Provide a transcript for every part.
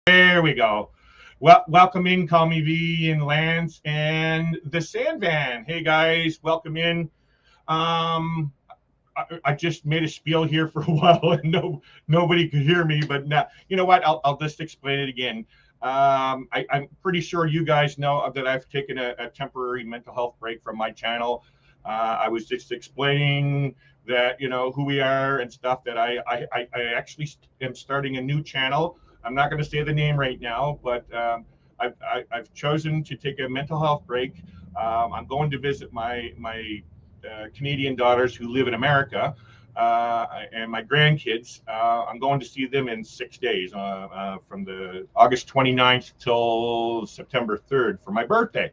There we go. Well, welcome in, Call Me V and Lance and the Sandvan. Hey guys, welcome in. I just made a spiel here for a while and nobody could hear me, but now, you know what? I'll just explain it again. I'm pretty sure you guys know that I've taken a temporary mental health break from my channel. I was just explaining that, you know, who we are and stuff, that I actually am starting a new channel. I'm not going to say the name right now, but I've chosen to take a mental health break. I'm going to visit my Canadian daughters who live in America, and my grandkids. I'm going to see them in 6 days, from the August 29th till September 3rd for my birthday.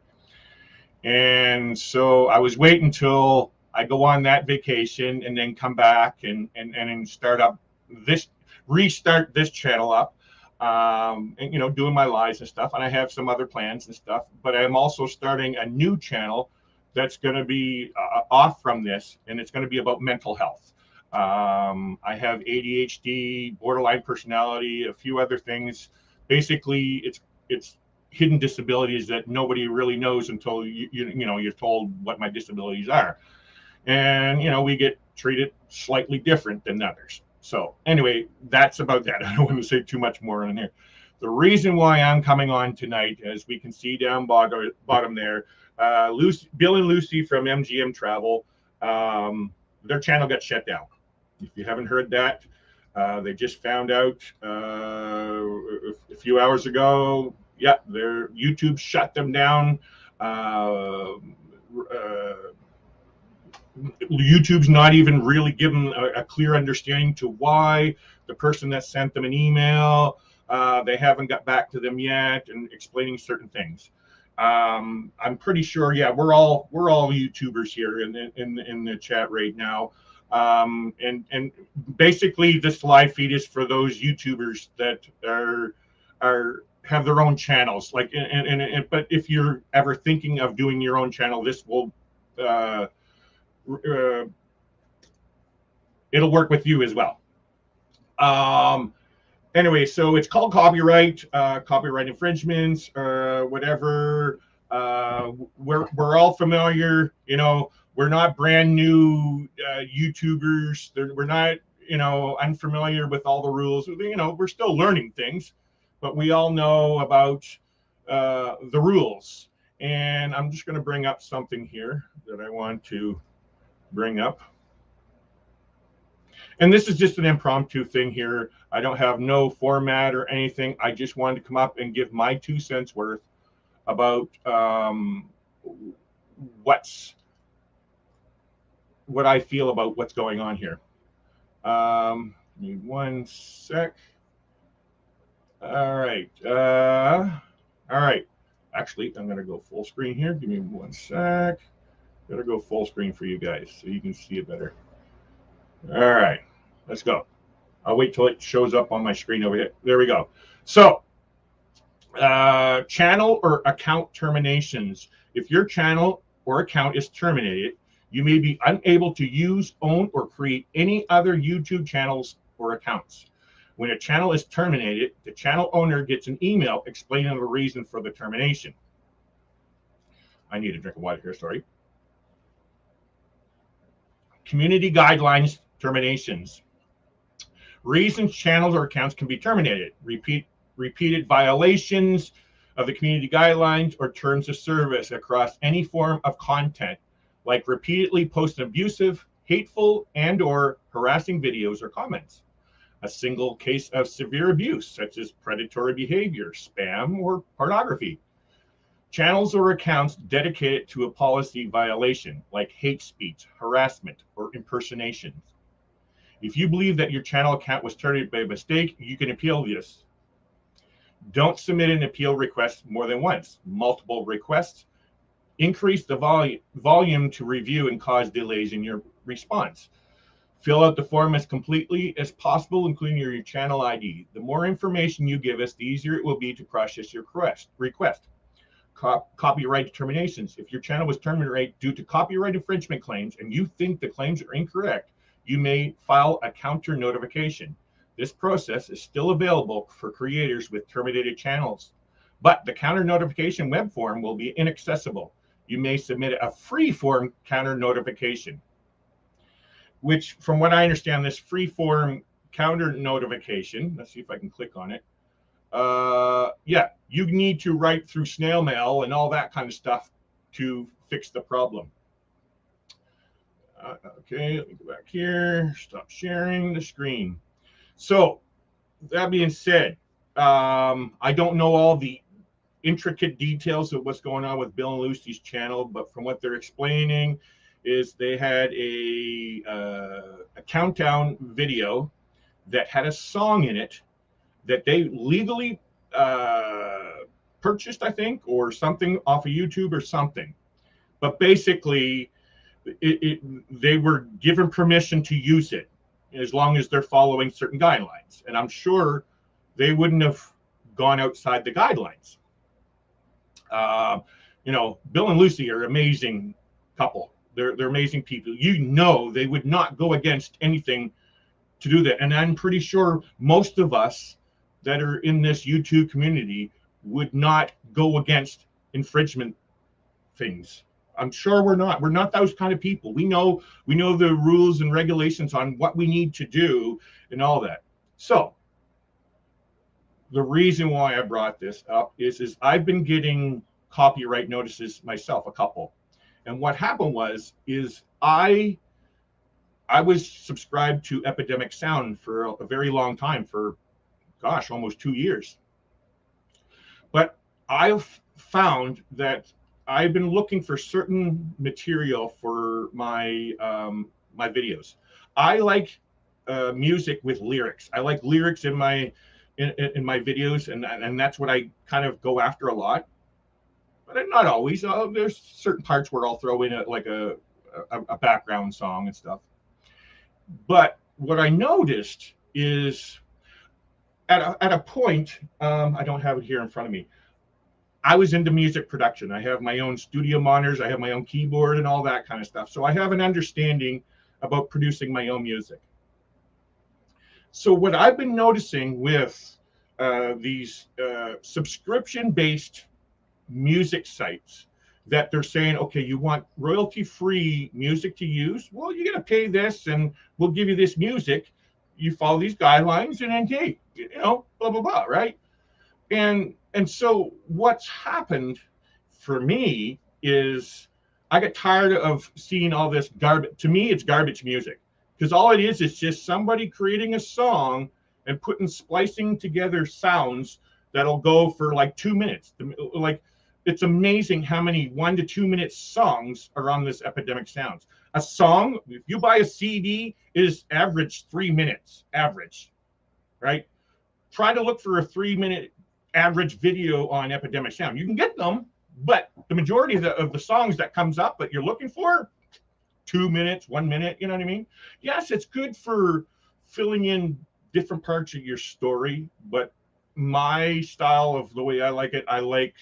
And so I was waiting until I go on that vacation and then come back and restart this channel up. And, you know, doing my lives and stuff. And I have some other plans and stuff, but I'm also starting a new channel that's going to be off from this, and it's going to be about mental health. I have ADHD, borderline personality, a few other things. Basically, it's hidden disabilities that nobody really knows until you're told what my disabilities are. And, you know, we get treated slightly different than others. So anyway, that's about that. I don't want to say too much more on here. The reason why I'm coming on tonight, as we can see down bottom there, Bill and Lucy from MGM Travel, their channel got shut down. If you haven't heard that, they just found out a few hours ago. Yeah, their YouTube shut them down. YouTube's not even really given a clear understanding to why. The person that sent them an email, they haven't got back to them yet and explaining certain things. I'm pretty sure, yeah, we're all YouTubers here in the chat right now. And basically this live feed is for those YouTubers that have their own channels. Like, but if you're ever thinking of doing your own channel, this will it'll work with you as well. Anyway, so it's called copyright infringements, whatever. We're all familiar, you know. We're not brand new YouTubers. We're not, you know, unfamiliar with all the rules. You know, we're still learning things, but we all know about the rules. And I'm just going to bring up something here that I want to bring up. And this is just an impromptu thing here. I don't have no format or anything. I just wanted to come up and give my 2 cents worth about what I feel about what's going on here. Give me 1 sec. All right. All right. Actually, I'm going to go full screen here. Give me 1 sec. Got to go full screen for you guys so you can see it better. All right, let's go. I'll wait till it shows up on my screen over here. There we go. So, channel or account terminations. If your channel or account is terminated, you may be unable to use, own, or create any other YouTube channels or accounts. When a channel is terminated, the channel owner gets an email explaining the reason for the termination. I need a drink of water here, sorry. Community guidelines terminations. Reasons channels or accounts can be terminated. Repeated violations of the community guidelines or terms of service across any form of content, like repeatedly posting abusive, hateful, and/or harassing videos or comments. A single case of severe abuse, such as predatory behavior, spam, or pornography. Channels or accounts dedicated to a policy violation, like hate speech, harassment, or impersonations. If you believe that your channel account was terminated by mistake, you can appeal this. Don't submit an appeal request more than once. Multiple requests increase the volume to review and cause delays in your response. Fill out the form as completely as possible, including your channel ID. The more information you give us, the easier it will be to process your request. Copyright determinations. If your channel was terminated due to copyright infringement claims and you think the claims are incorrect, you may file a counter notification. This process is still available for creators with terminated channels, but the counter notification web form will be inaccessible. You may submit a free form counter notification, which, from what I understand, this free form counter notification, let's see if I can click on it. Yeah, you need to write through snail mail and all that kind of stuff to fix the problem. Okay, let me go back here, stop sharing the screen. So that being said, I don't know all the intricate details of what's going on with Bill and Lucy's channel, but from what they're explaining is they had a countdown video that had a song in it that they legally purchased, I think, or something off of YouTube or something. But basically, they were given permission to use it as long as they're following certain guidelines. And I'm sure they wouldn't have gone outside the guidelines. You know, Bill and Lucy are an amazing couple. They're amazing people. You know, they would not go against anything to do that. And I'm pretty sure most of us that are in this YouTube community would not go against infringement things. I'm sure we're not. We're not those kind of people. We know the rules and regulations on what we need to do and all that. So the reason why I brought this up is I've been getting copyright notices myself, a couple. And what happened was I was subscribed to Epidemic Sound for a very long time, for gosh, almost 2 years. But I've found that I've been looking for certain material for my my videos. I like music with lyrics. I like lyrics in my videos, and that's what I kind of go after a lot. But not always. There's certain parts where I'll throw in a background song and stuff. But what I noticed is at a point, I don't have it here in front of me. I was into music production. I have my own studio monitors. I have my own keyboard and all that kind of stuff. So I have an understanding about producing my own music. So what I've been noticing with these subscription-based music sites, that they're saying, okay, you want royalty-free music to use? Well, you're going to pay this and we'll give you this music. You follow these guidelines and then, hey, you know, blah, blah, blah, right? And so what's happened for me is I got tired of seeing all this garbage. To me, it's garbage music, because all it is just somebody creating a song and splicing together sounds that'll go for like 2 minutes. Like, it's amazing how many 1 to 2 minute songs are on this Epidemic Sounds. A song, if you buy a CD, is average 3 minutes, average, right? Try to look for a 3 minute average video on Epidemic Sound. You can get them, but the majority of the songs that comes up that you're looking for, 2 minutes, 1 minute, you know what I mean? Yes, it's good for filling in different parts of your story, but my style of the way I like it, I like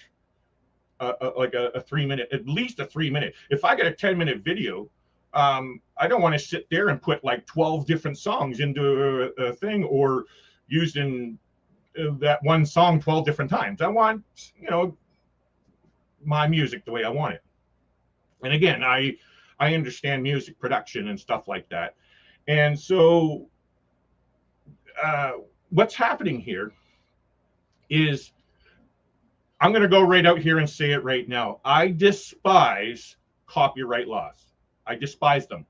a 3 minute, at least a 3 minute. If I get a 10-minute video, I don't want to sit there and put like 12 different songs into a thing, or using that one song 12 different times. I want, you know, my music the way I want it. And again, I I understand music production and stuff like that. And so what's happening here is, I'm going to go right out here and say it right now. I despise copyright laws. I despise them.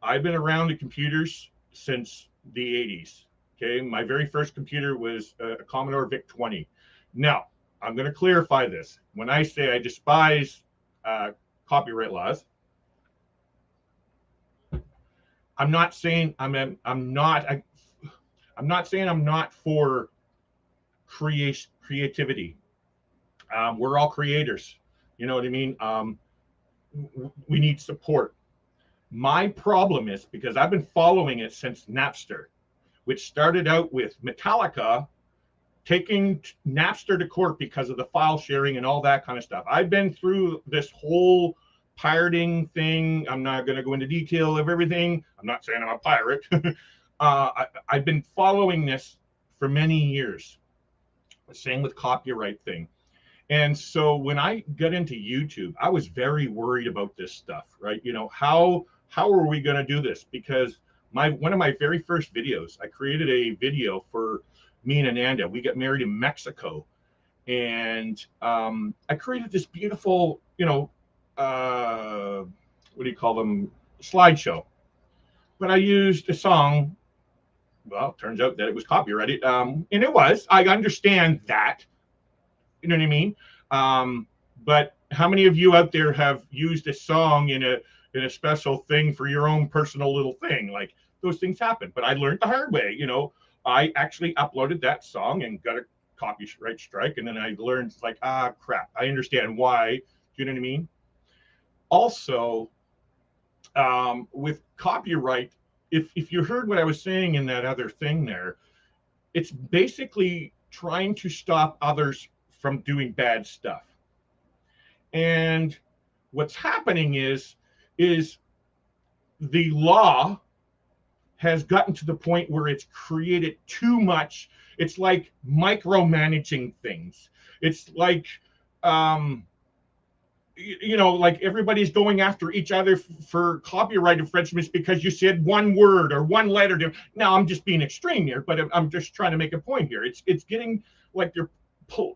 I've been around the computers since the 80s. Okay, my very first computer was a Commodore VIC-20. Now, I'm going to clarify this. When I say I despise copyright laws, I'm not saying I'm not for creativity. We're all creators. You know what I mean? We need support. My problem is, because I've been following it since Napster, which started out with Metallica taking Napster to court because of the file sharing and all that kind of stuff. I've been through this whole pirating thing. I'm not going to go into detail of everything. I'm not saying I'm a pirate. I've been following this for many years. Same with copyright thing. And so when I got into YouTube, I was very worried about this stuff, right? You know, how are we going to do this? Because one of my very first videos, I created a video for me and Ananda. We got married in Mexico, and I created this beautiful, you know, what do you call them, slideshow. But I used a song. Well, it turns out that it was copyrighted, and it was. I understand that. You know what I mean? But how many of you out there have used a song in a special thing for your own personal little thing? Like, those things happen. But I learned the hard way. You know, I actually uploaded that song and got a copyright strike, and then I learned, like, crap, I understand why. Do you know what I mean? Also, with copyright, if you heard what I was saying in that other thing there, it's basically trying to stop others from doing bad stuff. And what's happening is the law has gotten to the point where it's created too much. It's like micromanaging things. It's like, you know, like everybody's going after each other for copyright infringements because you said one word or one letter. Now, I'm just being extreme here, but I'm just trying to make a point here. It's getting like you're,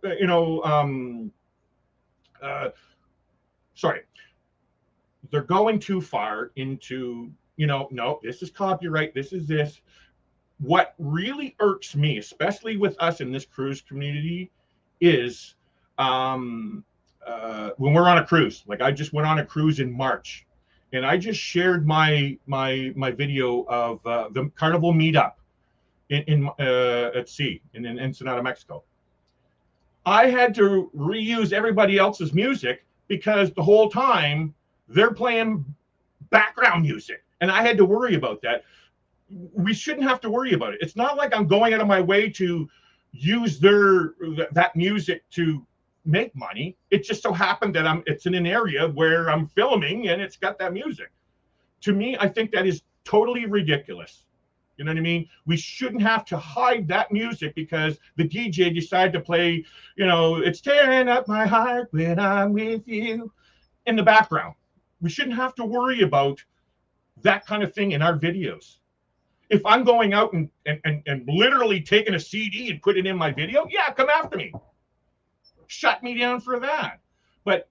you know, sorry, they're going too far into, you know, no, this is copyright, this is this. What really irks me, especially with us in this cruise community, is when we're on a cruise. Like, I just went on a cruise in March, and I just shared my video of the Carnival meetup in at sea in Ensenada, Mexico. I had to reuse everybody else's music because the whole time they're playing background music, and I had to worry about that. We shouldn't have to worry about it. It's not like I'm going out of my way to use that music to make money. It just so happened that it's in an area where I'm filming and it's got that music. To me, I think that is totally ridiculous. You know what I mean? We shouldn't have to hide that music because the DJ decided to play, you know, it's tearing up my heart when I'm with you in the background. We shouldn't have to worry about that kind of thing in our videos. If I'm going out and literally taking a CD and put it in my video, yeah, come after me. Shut me down for that. But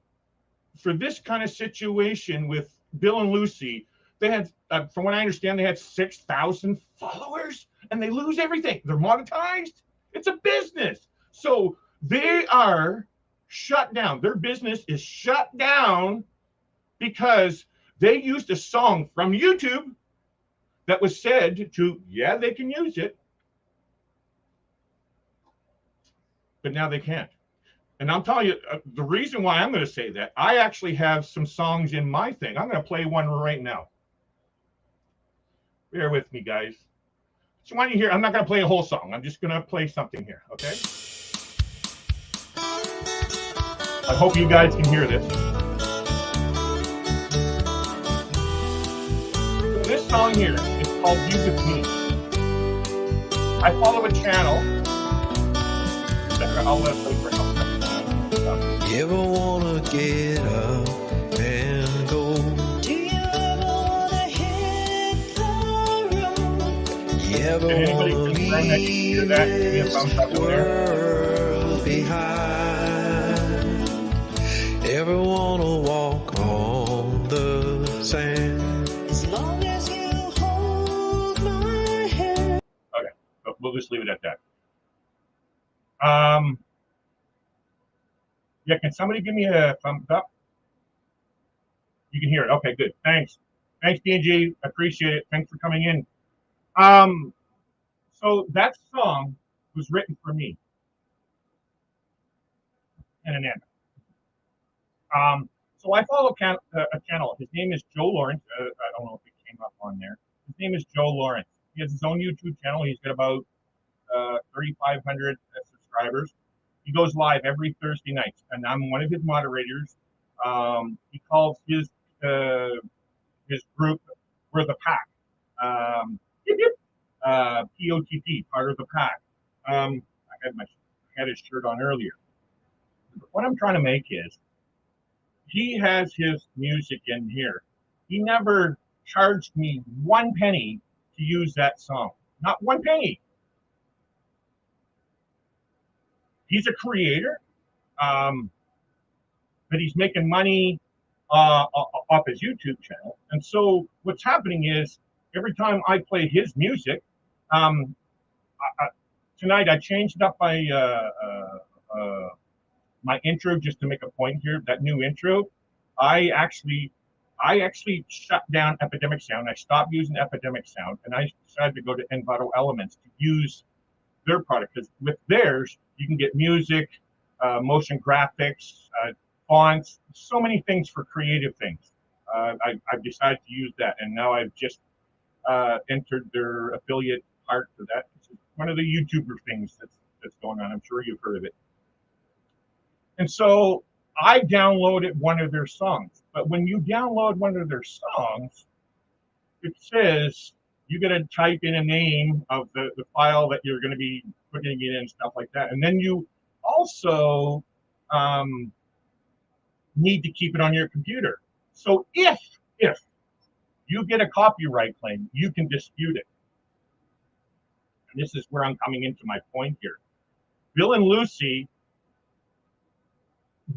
for this kind of situation with Bill and Lucy, they had, from what I understand, they had 6,000 followers, and they lose everything. They're monetized. It's a business. So they are shut down. Their business is shut down because they used a song from YouTube that was said to, yeah, they can use it, but now they can't. And I'm telling you, the reason why I'm going to say that, I actually have some songs in my thing. I'm going to play one right now. Bear with me, guys. So when you hear, I'm not going to play a whole song. I'm just going to play something here, okay? I hope you guys can hear this. This song here is called You With Me. I follow a channel that I'll let play for help. You ever wanna get up and go? Do you Can anybody confirm that you can hear that? Give me a thumbs up in there. Behind. Everyone will walk on the sand. As long as you hold my hand. Okay, but we'll just leave it at that. Yeah, can somebody give me a thumbs up? You can hear it. Okay, good. Thanks. Thanks, D&G. Appreciate it. Thanks for coming in. So that song was written for me and an end. So I follow a channel. His name is Joe Lawrence. I don't know if it came up on there. His name is Joe Lawrence. He has his own YouTube channel. He's got about 3,500 subscribers. He goes live every Thursday night, and I'm one of his moderators. He calls his group "We're the Pack." POTP, part of the pack. I had his shirt on earlier. What I'm trying to make is, he has his music in here. He never charged me 1 penny to use that song. Not 1 penny. He's a creator, but he's making money off his YouTube channel. And so what's happening is, every time I play his music, tonight I changed up my intro just to make a point here. That new intro, I actually shut down Epidemic Sound. I stopped using Epidemic Sound, and I decided to go to Envato Elements to use their product, because with theirs you can get music, motion graphics, fonts, so many things for creative things. I've decided to use that, and now I've just entered their affiliate part for that. It's one of the YouTuber things that's going on. I'm sure you've heard of it. And so I downloaded one of their songs. But when you download one of their songs, it says you got to type in a name of the file that you're going to be putting it in and stuff like that. And then you also need to keep it on your computer. So if you get a copyright claim, you can dispute it. And this is where I'm coming into my point here. Bill and Lucy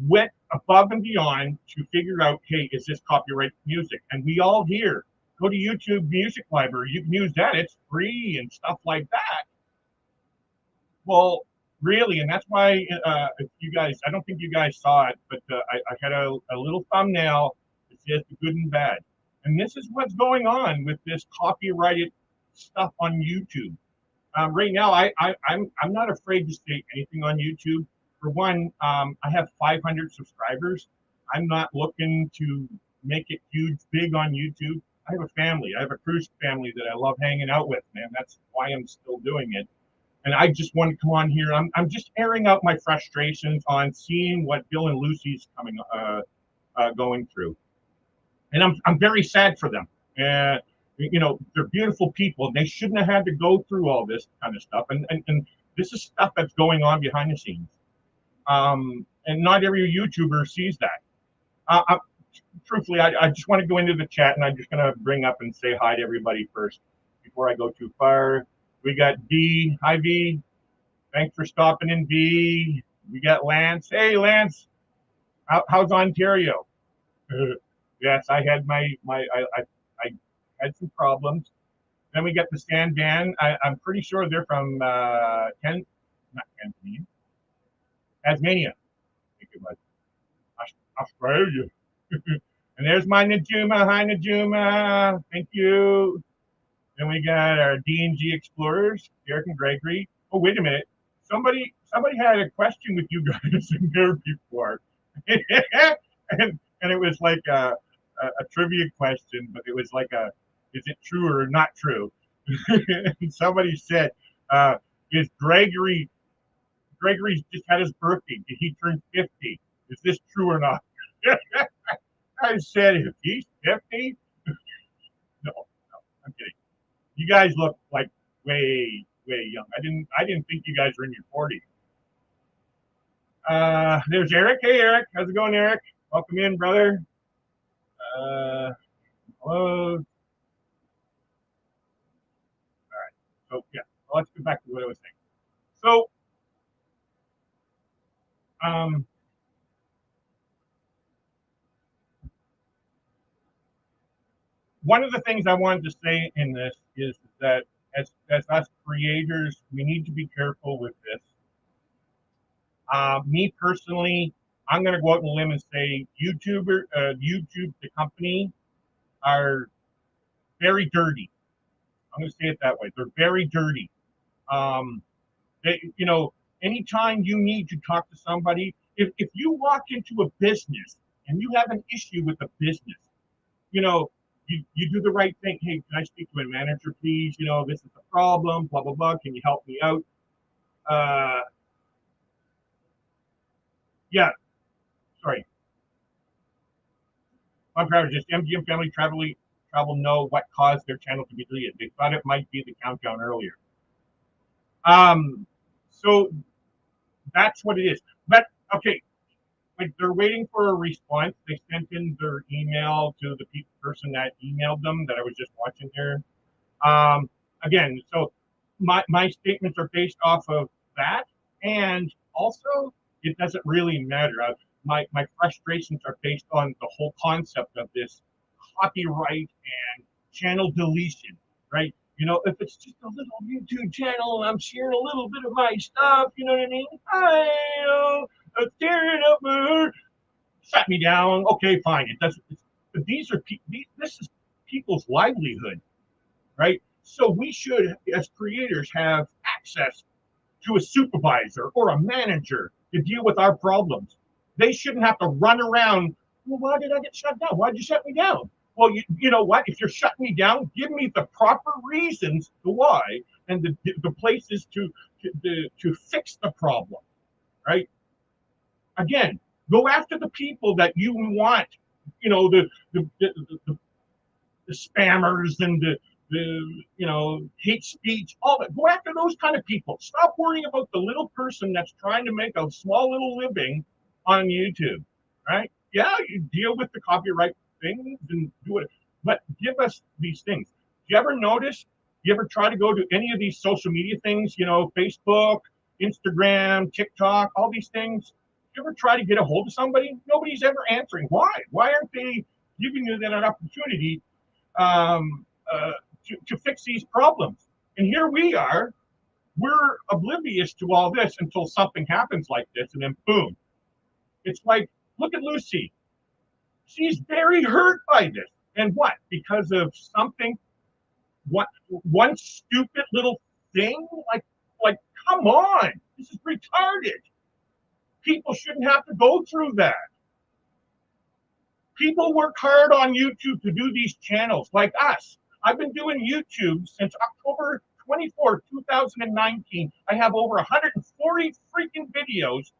went above and beyond to figure out, hey, is this copyright music? And we all here, go to YouTube Music Library. You can use that. It's free and stuff like that. Well, really, and that's why you guys, I don't think you guys saw it, but I had a little thumbnail that says the good and bad. And this is what's going on with this copyrighted stuff on YouTube. Right now, I'm not afraid to say anything on YouTube. For one, I have 500 subscribers. I'm not looking to make it huge, big on YouTube. I have a family. I have a cruise family that I love hanging out with, man. That's why I'm still doing it. And I just want to come on here. I'm just airing out my frustrations on seeing what Bill and Lucy's going through. And I'm very sad for them. You know, they're beautiful people. They shouldn't have had to go through all this kind of stuff. And this is stuff that's going on behind the scenes. And not every YouTuber sees that. Truthfully, I just want to go into the chat, and I'm just going to bring up and say hi to everybody first before I go too far. We got V. Hi, V. Thanks for stopping in, V. We got Lance. Hey, Lance. How's Ontario? Yes, I had I had some problems. Then we got the Stan Band. I'm pretty sure they're from Tasmania. I think it was Australia. And there's my Najuma. Hi, Najuma. Thank you. Then we got our D&G Explorers, Derek and Gregory. Oh, wait a minute. Somebody had a question with you guys in there before. and it was like a trivia question, but it was like is it true or not true? And somebody said, is Gregory's just had his birthday. Did he turn 50? Is this true or not? I said, if he's 50? No, I'm kidding. You guys look like way young. I didn't think you guys were in your 40s. There's Eric. Hey, Eric. How's it going, Eric? Welcome in, brother. Hello. All right. So yeah, let's get back to what I was saying. So um, one of the things I wanted to say in this is that as us creators, we need to be careful with this. Me personally, I'm going to go out on a limb and say YouTube, the company, are very dirty. I'm going to say it that way. They're very dirty. Um, anytime you need to talk to somebody, if you walk into a business and you have an issue with the business, you know, you do the right thing. Hey, can I speak to a manager, please? This is the problem, blah, blah, blah. Can you help me out? Uh, yeah, sorry. Plump Travelers, just MGM travel know what caused their channel to be deleted. They thought it might be the countdown earlier. So that's what it is. But okay, like they're waiting for a response. They sent in their email to the person that emailed them that I was just watching here. Again, so my statements are based off of that, and also it doesn't really matter. My frustrations are based on the whole concept of this copyright and channel deletion, right? If it's just a little YouTube channel and I'm sharing a little bit of my stuff, you know what I mean? I'm tearing up shut me down. Okay, fine. It doesn't. But this is people's livelihood, right? So we should, as creators, have access to a supervisor or a manager to deal with our problems. They shouldn't have to run around. Well, why did I get shut down? Why did you shut me down? Well, you know what? If you're shutting me down, give me the proper reasons to why and the places to fix the problem, right? Again, go after the people that you want. The spammers and the hate speech, all that. Go after those kind of people. Stop worrying about the little person that's trying to make a small little living on YouTube, right? Yeah, you deal with the copyright things and do it, but give us these things. Do you ever notice? You ever try to go to any of these social media things? Facebook, Instagram, TikTok, all these things. You ever try to get a hold of somebody? Nobody's ever answering. Why? Why aren't they giving you that opportunity um, uh, to fix these problems? And here we are, we're oblivious to all this until something happens like this, and then boom. It's like, look at Lucy. She's very hurt by this. And what? Because of something, one stupid little thing? Like, come on. This is retarded. People shouldn't have to go through that. People work hard on YouTube to do these channels, like us. I've been doing YouTube since October 24th, 2019. I have over 140 freaking videos,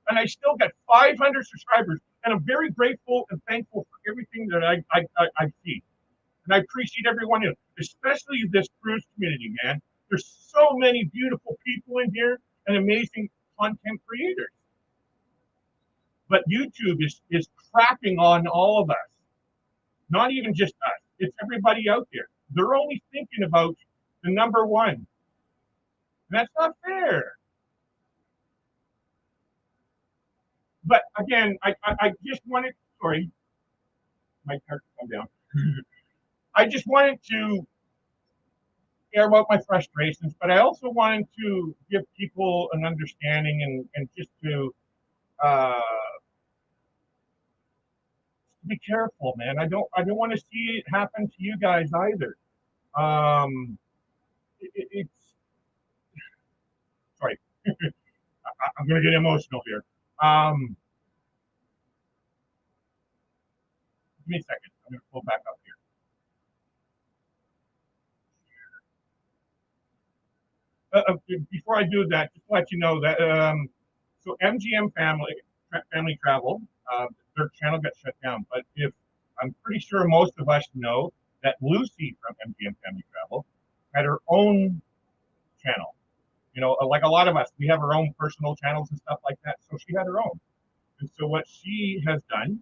and I still got 500 subscribers. And I'm very grateful and thankful for everything that I see. And I appreciate everyone here, especially this cruise community, man. There's so many beautiful people in here and amazing content creators. But YouTube is crapping on all of us. Not even just us. It's everybody out there. They're only thinking about the number one. And that's not fair. But again, I just wanted, sorry, my card come down. I just wanted to air about my frustrations, but I also wanted to give people an understanding and just to be careful, man. I don't want to see it happen to you guys either. It's sorry, I'm gonna get emotional here. Give me a second. I'm gonna pull back up here. Before I do that, just to let you know that so MGM Family Travel, their channel got shut down. But if I'm pretty sure most of us know that Lucy from MGM Family Travel had her own channel. Like a lot of us, we have our own personal channels and stuff like that. So she had her own. And so what she has done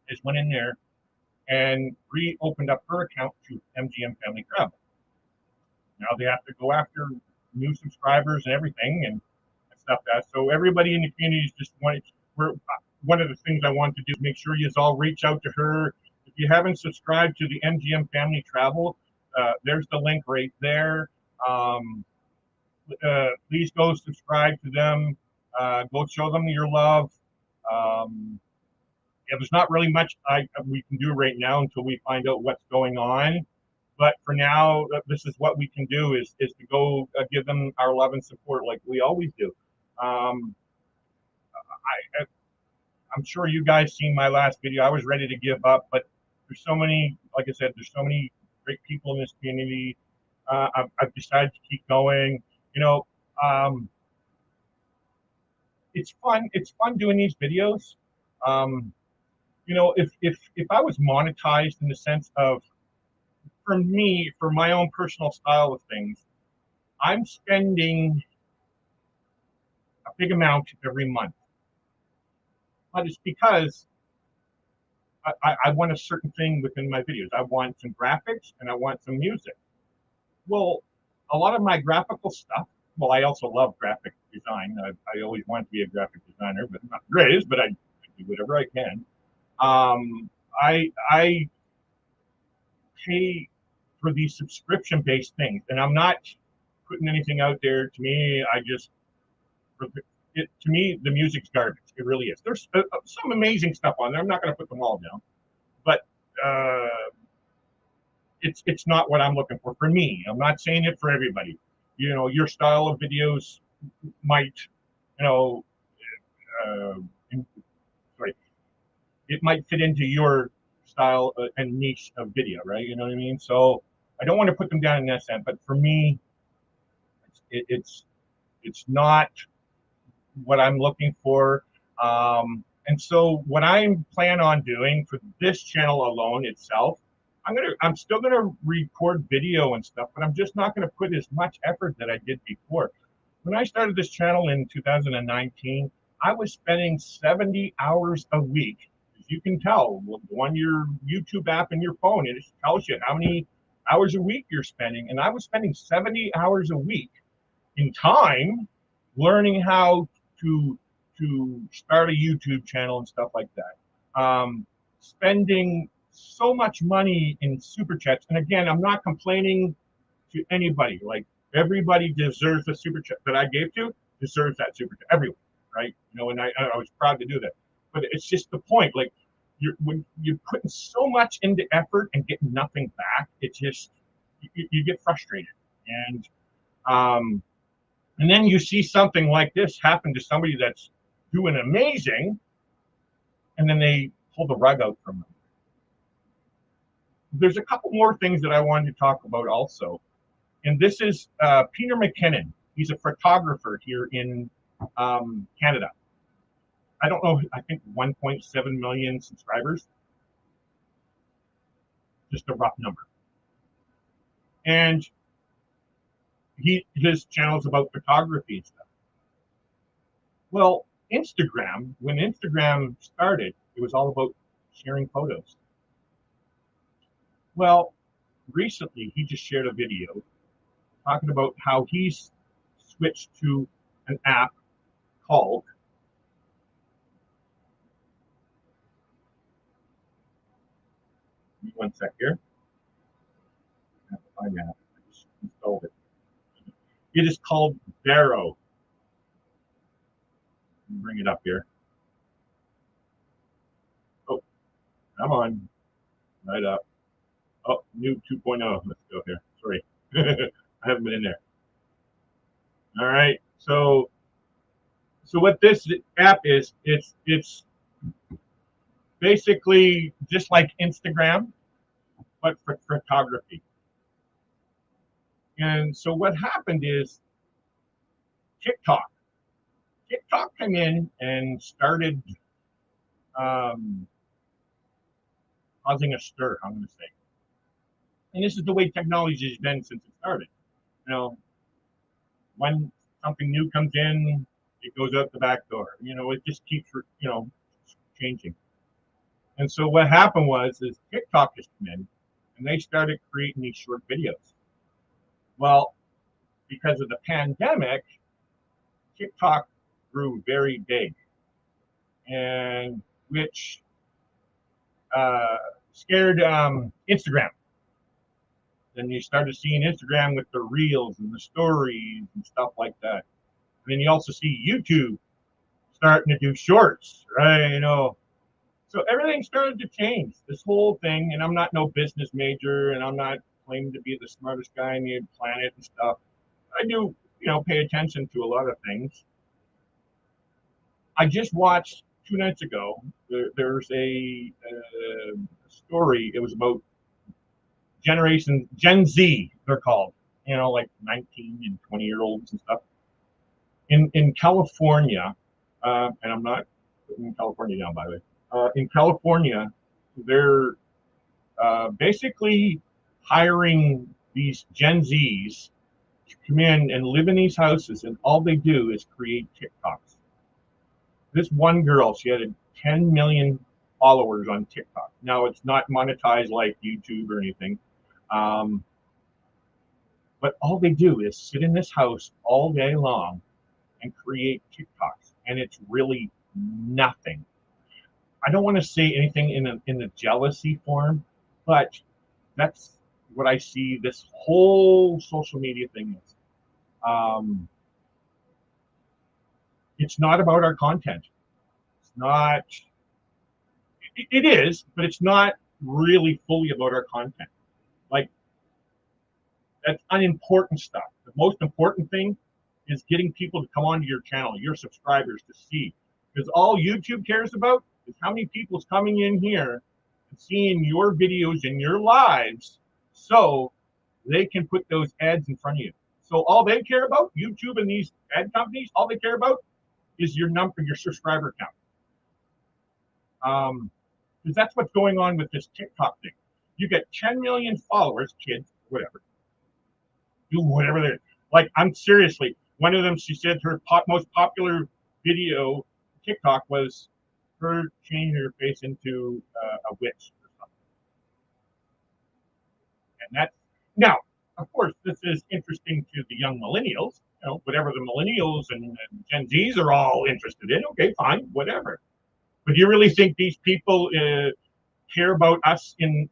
is went in there and reopened up her account to MGM Family Travel. Now they have to go after new subscribers and everything and stuff that. So everybody in the community is just wanting. One of the things I want to do is make sure you all reach out to her. If you haven't subscribed to the MGM Family Travel, there's the link right there. Please go subscribe to them. Go show them your love. Yeah, there's not really much we can do right now until we find out what's going on. But for now, this is what we can do is to go give them our love and support like we always do. I'm sure you guys seen my last video. I was ready to give up, but there's so many, like I said, there's so many great people in this community. I've decided to keep going. You know, it's fun. It's fun doing these videos. You know, if I was monetized in the sense of, for me, for my own personal style of things, I'm spending a big amount every month. But it's because I want a certain thing within my videos. I want some graphics and I want some music. Well, a lot of my graphical stuff, well, I also love graphic design. I always wanted to be a graphic designer, but not great, but I do whatever I can. I pay for these subscription-based things, and I'm not putting anything out there. To me, to me, the music's garbage. It really is. There's some amazing stuff on there. I'm not going to put them all down, but it's not what I'm looking for me. I'm not saying it for everybody. You know, your style of videos might, you know, sorry, it might fit into your style and niche of video, right? You know what I mean? So I don't want to put them down in that sense, but for me, it's not what I'm looking for. And so what I plan on doing for this channel alone itself, I'm still gonna record video and stuff, but I'm just not gonna put as much effort that I did before. When I started this channel in 2019, I was spending 70 hours a week. As you can tell, on your YouTube app and your phone, it just tells you how many hours a week you're spending. And I was spending 70 hours a week in time learning how to start a YouTube channel and stuff like that. Spending so much money in super chats. And again, I'm not complaining to anybody. Like, everybody deserves the super chat that I gave to, deserves that super chat. Everyone, right? You know, and I was proud to do that. But it's just the point. Like, when you're putting so much into effort and getting nothing back, it just you get frustrated. And then you see something like this happen to somebody that's doing amazing, and then they pull the rug out from them. There's a couple more things that I wanted to talk about also. And this is Peter McKinnon. He's a photographer here in Canada. I don't know, I think 1.7 million subscribers. Just a rough number. And his channel is about photography and stuff. Well, Instagram, when Instagram started, it was all about sharing photos. Well, recently he just shared a video talking about how he's switched to an app called one sec here. I have to find that. I just installed it. It is called Vero. Bring it up here. Oh, come on. Right up. Oh, new 2.0. Let's go here. Sorry. I haven't been in there. All right. So what this app is, it's basically just like Instagram, but for photography. And so what happened is TikTok came in and started causing a stir, I'm going to say. And this is the way technology has been since it started. You know, when something new comes in, it goes out the back door. You know, it just keeps, you know, changing. And so what happened is TikTok just came in and they started creating these short videos. Well, because of the pandemic, TikTok grew very big, and which uh, scared Instagram. Then you started seeing Instagram with the reels and the stories and stuff like that. And then you also see YouTube starting to do shorts, right? So everything started to change. This whole thing, and I'm not no business major, and I'm not claiming to be the smartest guy on the planet and stuff. I do, pay attention to a lot of things. I just watched 2 nights ago. There's a story. It was about generation Gen Z. They're called, like 19 and 20-year-olds and stuff in California. And I'm not putting California down, by the way. In California, they're basically hiring these Gen Zs to come in and live in these houses, and all they do is create TikToks. This one girl, she had 10 million followers on TikTok. Now it's not monetized like YouTube or anything, but all they do is sit in this house all day long and create TikToks, and it's really nothing. I don't want to say anything in the jealousy form, but that's what I see this whole social media thing is. It's not about our content. It's not. It is, but it's not really fully about our content. Like, that's unimportant stuff. The most important thing is getting people to come onto your channel, your subscribers, to see. Because all YouTube cares about is how many people's coming in here and seeing your videos and your lives, so they can put those ads in front of you. So all they care about, YouTube and these ad companies, all they care about is your number, your subscriber count. Because that's what's going on with this TikTok thing. You get 10 million followers, kids, whatever. Do whatever they're like. I'm seriously, one of them, she said her most popular video TikTok was her changing her face into a witch or something. And that's now, of course, this is interesting to the young millennials, whatever the millennials and Gen Zs are all interested in. Okay, fine, whatever. But do you really think these people care about us in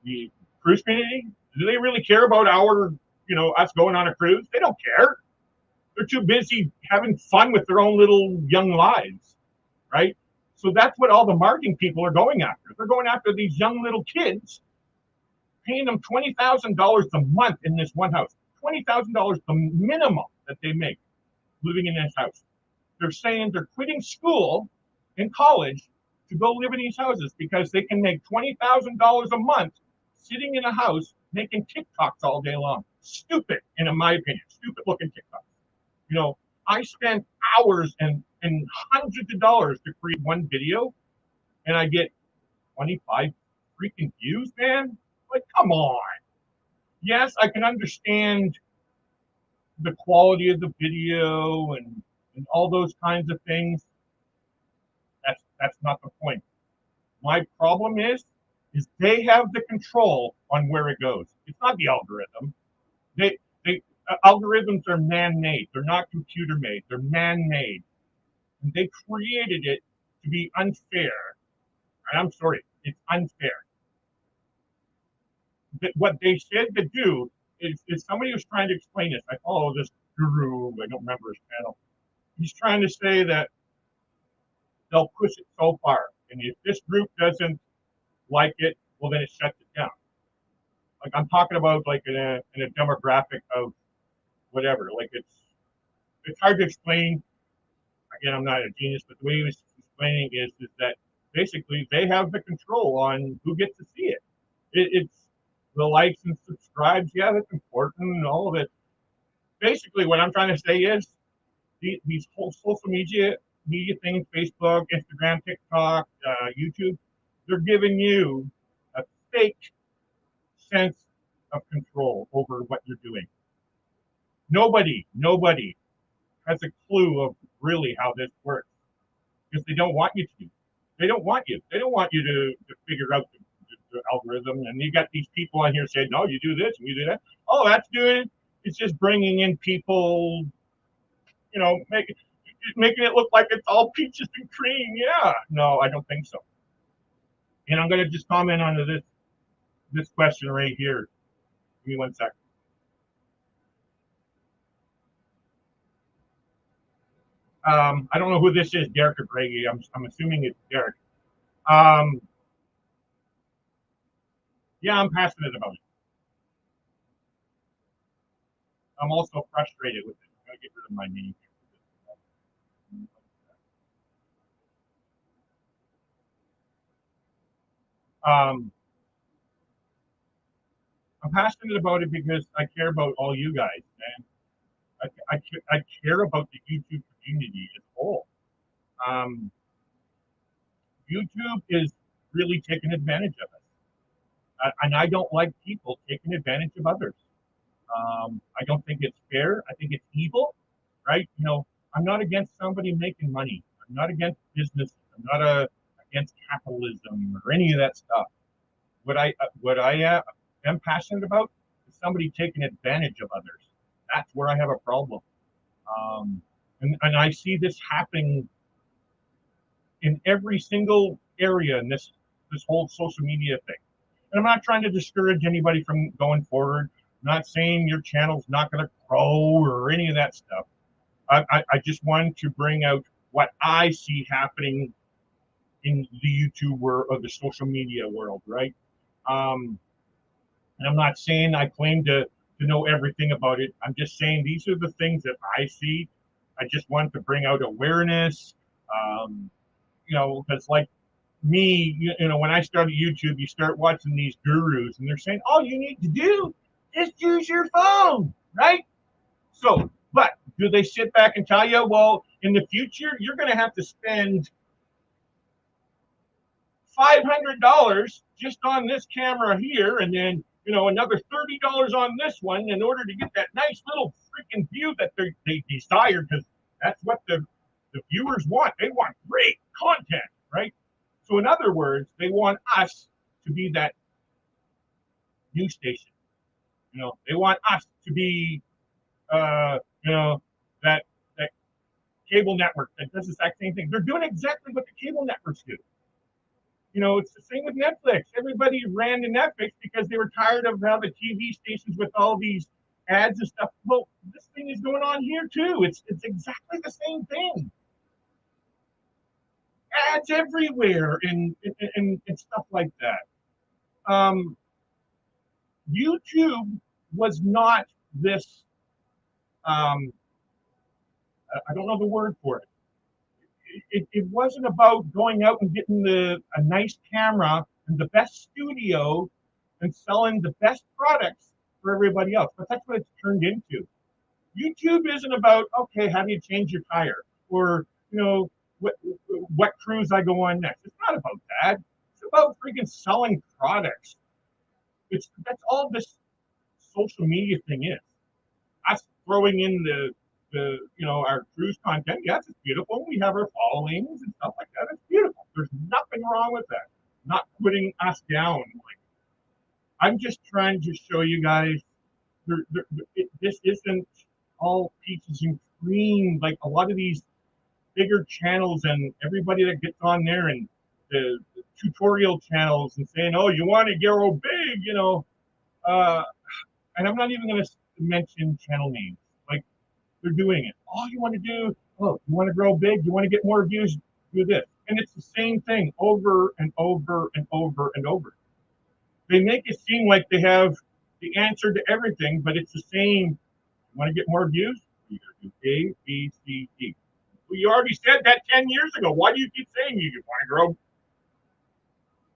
the cruise community? Do they really care about us going on a cruise? They don't care. They're too busy having fun with their own little young lives, right? So that's what all the marketing people are going after. They're going after these young little kids, paying them $20,000 a month in this one house. $20,000 the minimum that they make living in this house. They're saying they're quitting school and college to go live in these houses because they can make $20,000 a month sitting in a house making TikToks all day long. Stupid, in my opinion. Stupid looking TikToks. I spent hours and hundreds of dollars to create one video, and I get 25 freaking views, man. Like, come on. Yes, I can understand the quality of the video and all those kinds of things. That's not the point. My problem is they have the control on where it goes. It's not the algorithm. They algorithms are man-made. They're not computer-made. They're man-made. And they created it to be unfair. And I'm sorry, it's unfair. What they said to do is somebody was trying to explain this. I follow this guru. I don't remember his channel. He's trying to say that they'll push it so far. And if this group doesn't like it, well, then it shuts it down. Like, I'm talking about like in a demographic of whatever. Like, it's hard to explain. Again, I'm not a genius, but the way he was explaining is that basically they have the control on who gets to see it. It's the likes and subscribes. Yeah, that's important and all of it. Basically, what I'm trying to say is these whole social media things, Facebook, Instagram, TikTok, YouTube, they're giving you a fake sense of control over what you're doing. Nobody has a clue of really how this works. because they don't want you to. They don't want you. They don't want you to figure out the algorithm. And you got these people on here saying, no, you do this and you do that. Oh, that's doing it. It's just bringing in people, making it look like it's all peaches and cream. Yeah, no, I don't think so. And I'm going to just comment on this question right here. Give me 1 second. I don't know who this is, Derek or Brady. I'm assuming it's Derek. Yeah, I'm passionate about it. I'm also frustrated with it. I'm going to get rid of my name. Um, I'm passionate about it because I care about all you guys, man. I care about the YouTube community as a whole. Um, YouTube is really taking advantage of us. And I don't like people taking advantage of others. I don't think it's fair. I think it's evil, right? I'm not against somebody making money. I'm not against business. I'm not against capitalism or any of that stuff. What I am passionate about is somebody taking advantage of others. That's where I have a problem. Um, and I see this happening in every single area in this whole social media thing. And I'm not trying to discourage anybody from going forward. I'm not saying your channel's not going to grow or any of that stuff. I just wanted to bring out what I see happening in the YouTube world or the social media world, right? And I'm not saying I claim to know everything about it. I'm just saying these are the things that I see. I just wanted to bring out awareness. Um, because like me, when I started YouTube, you start watching these gurus and they're saying, all you need to do is use your phone, right? So, but do they sit back and tell you, well, in the future, you're going to have to spend $500 just on this camera here, and then another $30 on this one in order to get that nice little freaking view that they desire, because that's what the viewers want. They want great content, right? So in other words, they want us to be that news station. They want us to be, that cable network that does the exact same thing. They're doing exactly what the cable networks do. It's the same with Netflix. Everybody ran to Netflix because they were tired of how the TV stations with all these ads and stuff. Well, this thing is going on here too. It's exactly the same thing. Ads everywhere and stuff like that. YouTube was not this. I don't know the word for it. It wasn't about going out and getting a nice camera and the best studio and selling the best products for everybody else. But that's what it's turned into. YouTube isn't about, okay, how do you change your tire? Or, what cruise I go on next. It's not about that. It's about freaking selling products. That's all this social media thing is. Us throwing in our cruise content. Yes, it's beautiful. We have our followings and stuff like that. It's beautiful. There's nothing wrong with that. Not putting us down. I'm just trying to show you guys this isn't all peaches and cream. Like a lot of these bigger channels and everybody that gets on there and the tutorial channels and saying, oh, you want to grow big, and I'm not even going to mention channel names. Like, they're doing it. All you want to do, oh, you want to grow big, you want to get more views, do this. And it's the same thing over and over and over and over. They make it seem like they have the answer to everything, but it's the same. You want to get more views? You got to do A, B, C, D. Well, you already said that 10 years ago. Why do you keep saying you want to grow?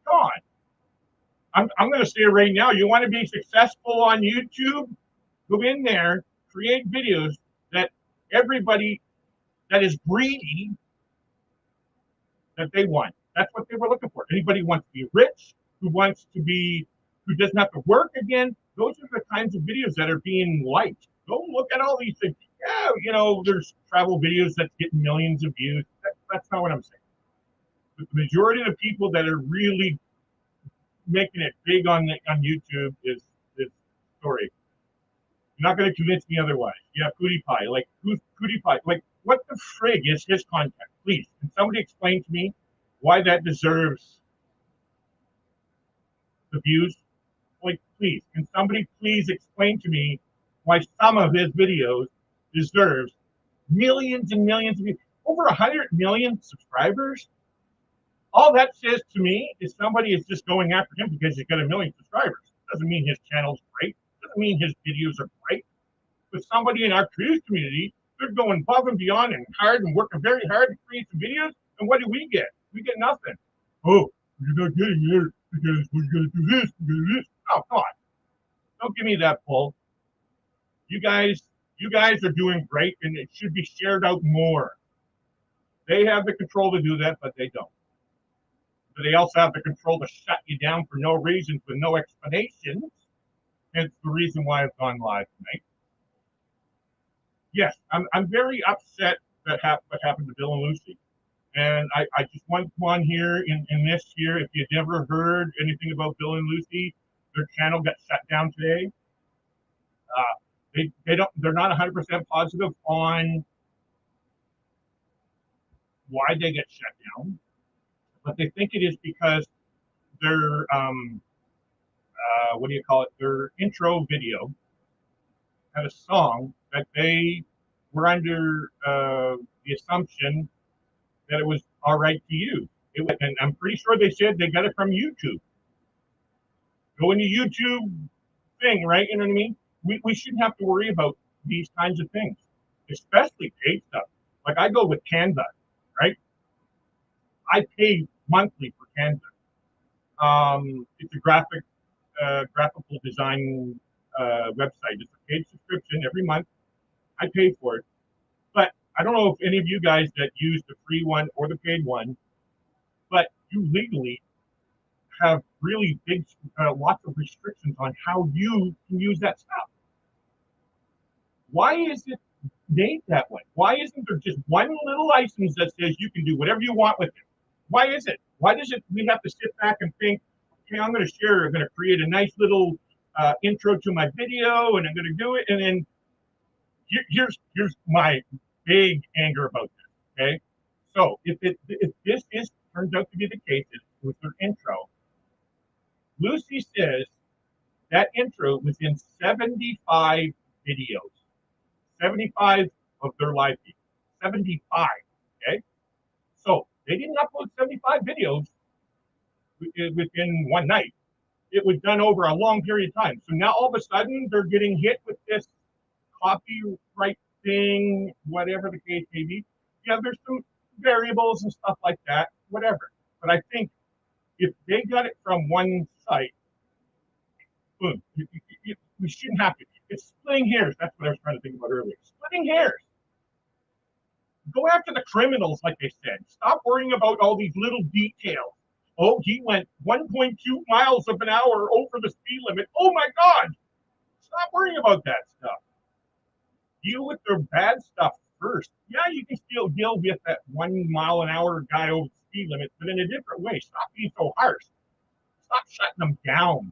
Come on. I'm going to say right now, you want to be successful on YouTube? Go in there, create videos that everybody that is greedy, that they want. That's what they were looking for. Anybody who wants to be rich, who doesn't have to work again, those are the kinds of videos that are being liked. Go look at all these things. Yeah, there's travel videos that's getting millions of views. That's not what I'm saying. the majority of the people that are really making it big on YouTube is story. You're not going to convince me otherwise. Yeah, PewDiePie. Like, who's PewDiePie? Like, what the frig is his content? Please, can somebody explain to me why that deserves the views? Like, please, can somebody please explain to me why some of his videos deserves millions and millions of views? Over 100 million subscribers? All that says to me is somebody is just going after him because he's got a million subscribers. Doesn't mean his channel's great. Doesn't mean his videos are great. But somebody in our cruise community, they're going above and beyond and hard and working very hard to create some videos. And what do we get? We get nothing. Oh, you're not getting it because we're going to do this, we're going to do this. Oh, come on. Don't give me that bull. You guys are doing great, and it should be shared out more. They have the control to do that, but they don't. But they also have the control to shut you down for no reason, for no explanations. Hence the reason why I've gone live tonight. Yes, I'm very upset that what happened to Bill and Lucy. And I just want one here in this year. If you've never heard anything about Bill and Lucy, their channel got shut down today. They're not 100% positive on why they get shut down, but they think it is because their what do you call it? Their intro video had a song that they were under the assumption that it was all right to use. And I'm pretty sure they said they got it from YouTube. Go into YouTube thing, right? You know what I mean? We shouldn't have to worry about these kinds of things, especially paid stuff. Like I go with Canva, right? I pay monthly for Canva. It's a graphical design website. It's a paid subscription every month. I pay for it. But I don't know if any of you guys that use the free one or the paid one, but you legally have really big, lots of restrictions on how you can use that stuff. Why is it made that way? Why isn't there just one little license that says you can do whatever you want with it? Why is it? Why does it? We have to sit back and think, okay, I'm going to share, I'm going to create a nice little intro to my video, and I'm going to do it. And then here's my big anger about this. Okay, so if this turns out to be the case with their intro, Lucy says that intro was in 75 videos, 75 of their live feed, 75. Okay, so they didn't upload 75 videos within one night. It was done over a long period of time. So now all of a sudden they're getting hit with this copyright thing, whatever the case may be. Yeah, there's some variables and stuff like that, whatever. But I think if they got it from one site, boom, we shouldn't have to. It's splitting hairs. That's what I was trying to think about earlier. Splitting hairs. Go after the criminals, like they said. Stop worrying about all these little details. Oh, he went 1.2 miles of an hour over the speed limit. Oh my God! Stop worrying about that stuff. Deal with their bad stuff first. Yeah, you can still deal with that 1 mile an hour guy over the speed limit, but in a different way. Stop being so harsh. Stop shutting them down.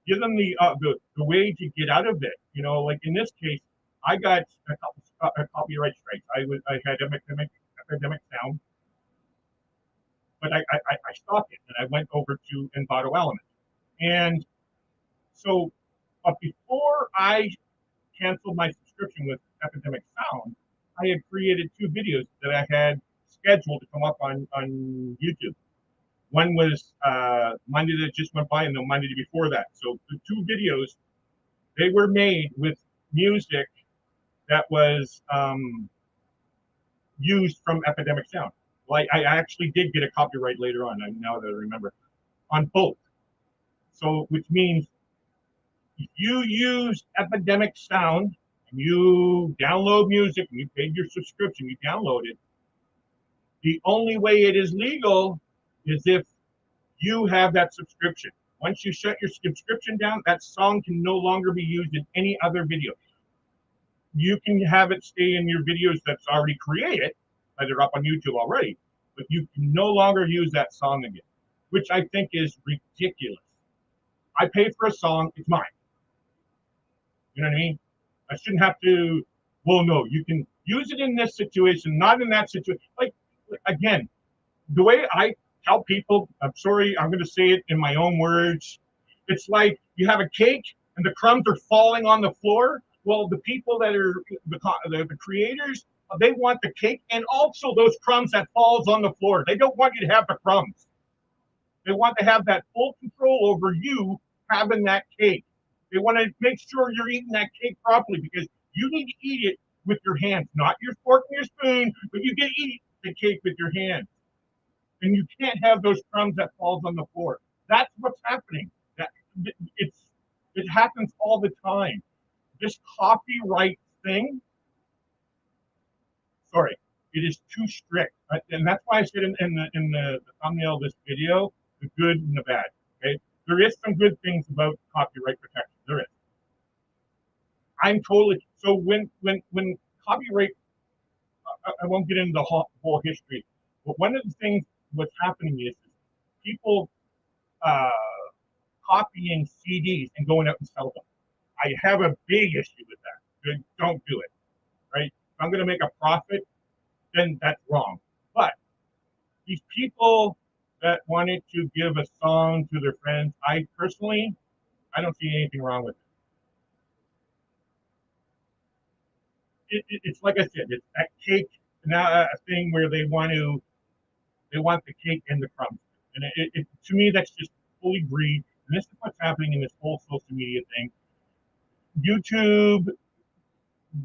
Give them the way to get out of it. You know, like in this case, I got a couple copyright strikes. I had epidemic sound, but I stopped it and I went over to Envato Element. And so, but before I canceled my subscription with Epidemic Sound, I had created 2 videos that I had scheduled to come up on YouTube. One was Monday that just went by, and the Monday before that. So the 2 videos, they were made with music that was used from Epidemic Sound. Well, I actually did get a copyright later on, now that I remember, on both. So, which means if you use Epidemic Sound and you download music and you paid your subscription, you download it, the only way it is legal is if you have that subscription. Once you shut your subscription down, that song can no longer be used in any other video. You can have it stay in your videos that's already created, they're up on YouTube already, but you can no longer use that song again, which I think is ridiculous. I paid for a song, it's mine. You know what I mean? I shouldn't have to, well, no, you can use it in this situation, not in that situation. Like, again, the way I tell people, I'm sorry, I'm going to say it in my own words. It's like you have a cake and the crumbs are falling on the floor. Well, the people that are the creators, they want the cake and also those crumbs that falls on the floor. They don't want you to have the crumbs. They want to have that full control over you having that cake. They want to make sure you're eating that cake properly because you need to eat it with your hands, not your fork and your spoon, but you can eat the cake with your hands. And you can't have those crumbs that falls on the floor. That's what's happening. That it happens all the time. This copyright thing, sorry, it is too strict, and that's why I said in the thumbnail of this video, the good and the bad. Okay, there is some good things about copyright protection. There is. I'm totally so when copyright. I won't get into the whole history, but one of the things what's happening is people uh, copying CDs and going out and sell them. I have a big issue with that. Don't do it. Right? If I'm going to make a profit, then that's wrong. But these people that wanted to give a song to their friends, I personally, I don't see anything wrong with it's like I said, it's that cake now a thing where they want the cake and the crumbs, and to me that's just fully greed. And this is what's happening in this whole social media thing. YouTube,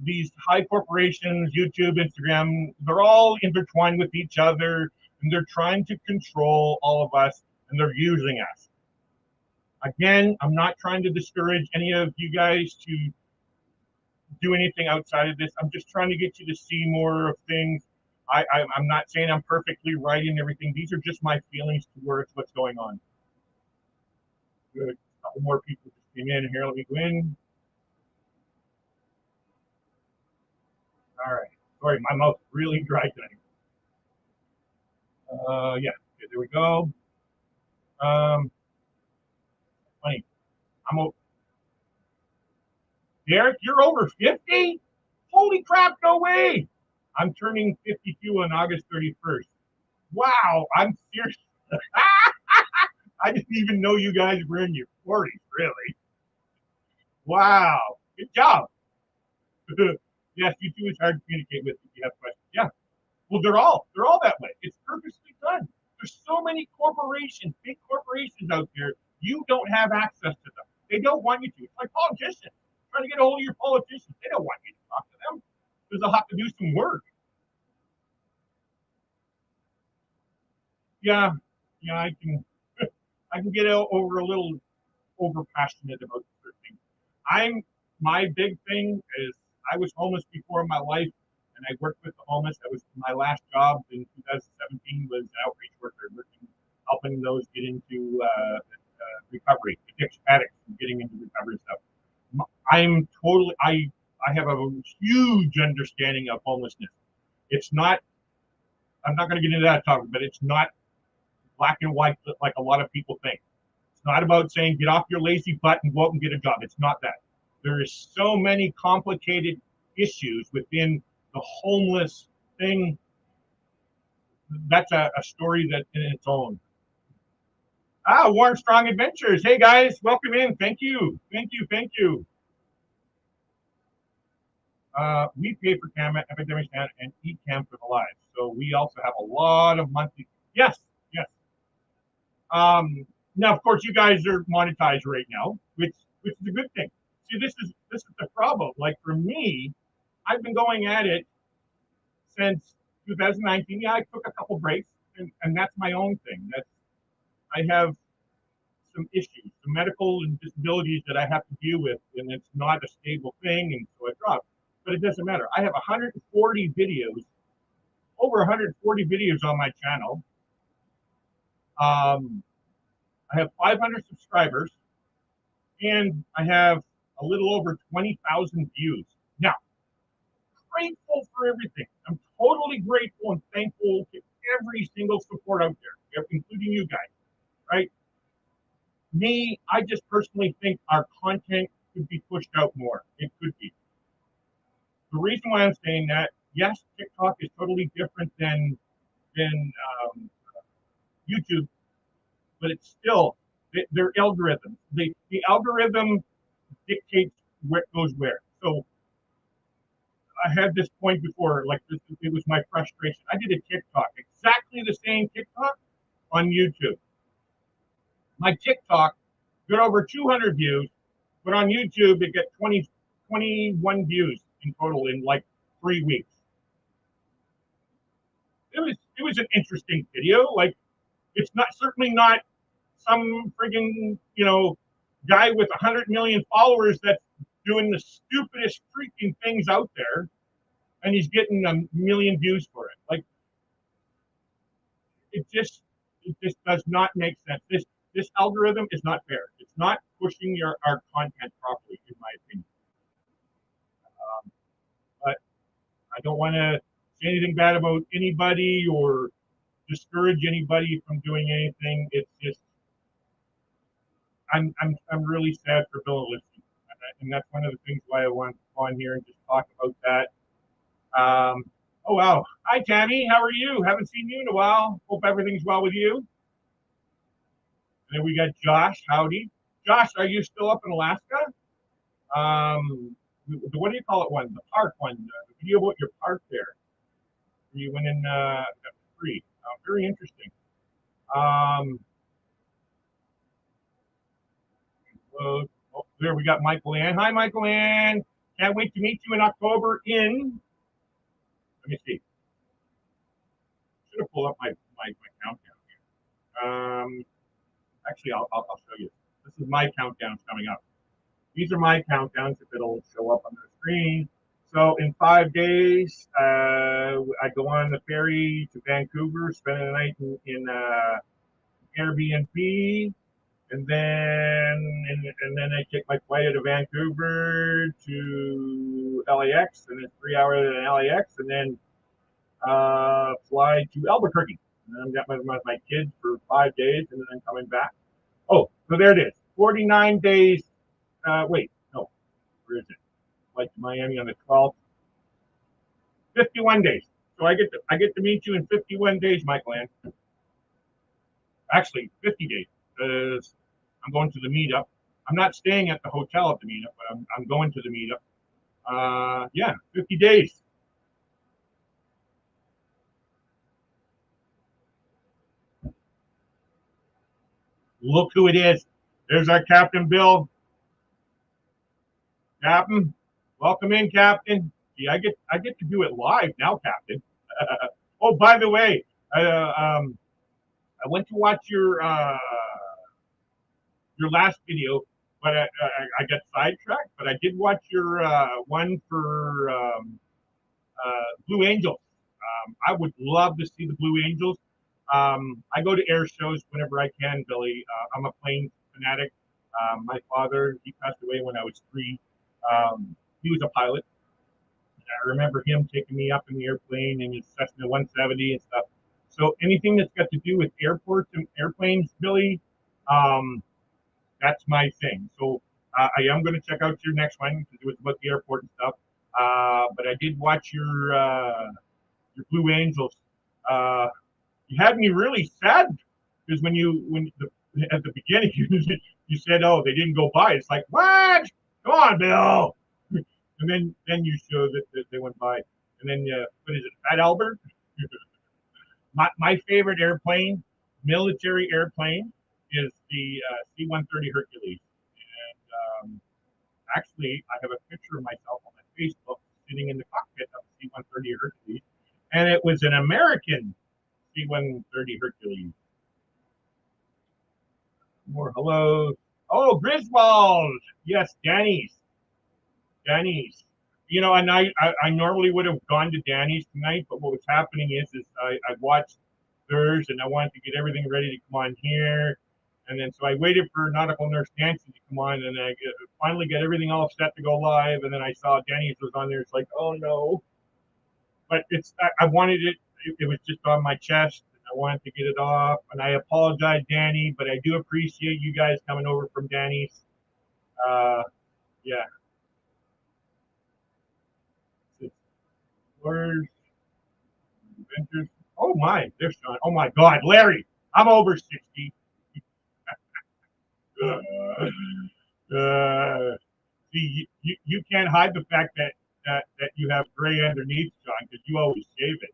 these high corporations, YouTube, Instagram, they're all intertwined with each other, and they're trying to control all of us, and they're using us. Again, I'm not trying to discourage any of you guys to do anything outside of this. I'm just trying to get you to see more of things. I'm not saying I'm perfectly right in everything. These are just my feelings towards what's going on. Good. A couple more people just came in here. Let me go in. All right. Sorry, my mouth's really dry tonight. Yeah. Okay, there we go. Funny. Derek, you're over 50? Holy crap, no way. I'm turning 52 on August 31st. Wow, I'm serious. I didn't even know you guys were in your 40s, really. Wow, good job. Yes, you two is hard to communicate with if you have questions. Yeah, well, they're all that way. It's purposely done. There's so many corporations, big corporations out there. You don't have access to them. They don't want you to. It's like politicians trying to get a hold of your politicians. They don't want you to talk to them because they'll have to do some work. Yeah, yeah, I can get over a little over passionate about certain things. I'm my big thing is I was homeless before in my life, and I worked with the homeless. That was my last job in 2017 was an outreach worker, working, helping those get into recovery, addiction addicts, getting into recovery stuff. I'm totally I have a huge understanding of homelessness. It's not. I'm not going to get into that topic, but it's not black and white like a lot of people think. It's not about saying get off your lazy butt and go out and get a job. It's not that. There is so many complicated issues within the homeless thing. That's a story that in its own. Warm Strong Adventures. Hey guys, welcome in. Thank you. Thank you. Thank you. We pay for Epidemic Stand and eCam for the lives. So we also have a lot of monthly. Yes, yes. Now, of course, you guys are monetized right now, which is a good thing. See, this is the problem. Like for me, I've been going at it since 2019. Yeah, I took a couple breaks, and that's my own thing. That's I have some issues, some medical and disabilities that I have to deal with, and it's not a stable thing, and so I dropped. But it doesn't matter. I have 140 videos, over 140 videos on my channel. I have 500 subscribers, and I have a little over 20,000 views. Now, grateful for everything. I'm totally grateful and thankful to every single support out there, including you guys, right? Me, I just personally think our content could be pushed out more. It could be. The reason why I'm saying that, yes, TikTok is totally different than YouTube, but it's still their algorithm. The algorithm dictates what goes where. So I had this point before, like this, it was my frustration. I did a TikTok, exactly the same TikTok on YouTube. My TikTok got over 200 views, but on YouTube it got 21 views in total in like 3 weeks. It was an interesting video. Like it's not certainly not some friggin' guy with 100 million followers that's doing the stupidest freaking things out there, and he's getting a million views for it. Like it just does not make sense. This algorithm is not fair. It's not pushing our content properly, in my opinion. But I don't want to say anything bad about anybody or discourage anybody from doing anything. It's just I'm really sad for Bill Liston, and that's one of the things why I want to come on here and just talk about that. Oh wow, hi Tammy, how are you? Haven't seen you in a while. Hope everything's well with you. And then we got Josh. Howdy, Josh. Are you still up in Alaska? What do you call it? One, the park one. The video about your park there. You went in free. Very interesting. Oh, there we got Michael Ann. Hi, Michael Ann. Can't wait to meet you in October in. Let me see. Should have pulled up my countdown here. Actually, I'll show you. This is my countdowns coming up. These are my countdowns if it'll show up on the screen. So in 5 days, I go on the ferry to Vancouver, spend the night in Airbnb, and then I take my flight out of Vancouver to LAX, and then 3 hours in LAX, and then fly to Albuquerque. And then I've got my kids for 5 days, and then I'm coming back. Oh, so there it is. 49 days. Wait, no, where is it? Flight to Miami on the 12th. 51 days. So I get to meet you in 51 days, Michael Ann. Actually, 50 days. I'm going to the meetup. I'm not staying at the hotel at the meetup, but I'm going to the meetup. Yeah, 50 days. Look who it is. There's our Captain Bill. Captain, welcome in, Captain. See, I get to do it live now, Captain. Oh, by the way, I went to watch your last video, but I got sidetracked. But I did watch your one for Blue Angels. I would love to see the Blue Angels. I go to air shows whenever I can, Billy. I'm a plane fanatic. My father, he passed away when I was 3. He was a pilot. I remember him taking me up in the airplane in his Cessna 170 and stuff. So anything that's got to do with airports and airplanes, Billy, that's my thing. So I am going to check out your next one because it was about the airport and stuff. But I did watch your Blue Angels. You had me really sad because at the beginning you said, "Oh, they didn't go by." It's like, what? Come on, Bill. And then you showed that they went by. And then what is it, Fat Albert? my favorite airplane, military airplane, is the C-130 Hercules. And actually, I have a picture of myself on my Facebook sitting in the cockpit of the C-130 Hercules, and it was an American C-130 Hercules. More hello. Oh, Griswold. Yes, Danny's. And I normally would have gone to Danny's tonight, but what was happening is I watched theirs and I wanted to get everything ready to come on here. And then so I waited for Nautical Nurse Nancy to come on, and I finally got everything all set to go live. And then I saw Danny's was on there. It's like, oh no. But I wanted it. it was just on my chest. And I wanted to get it off, and I apologize, Danny, but I do appreciate you guys coming over from Danny's. Yeah. Explorers, Adventures. Oh my, there's Sean. Oh my God, Larry, I'm over 60. See, you can't hide the fact that you have gray underneath, John, because you always shave it.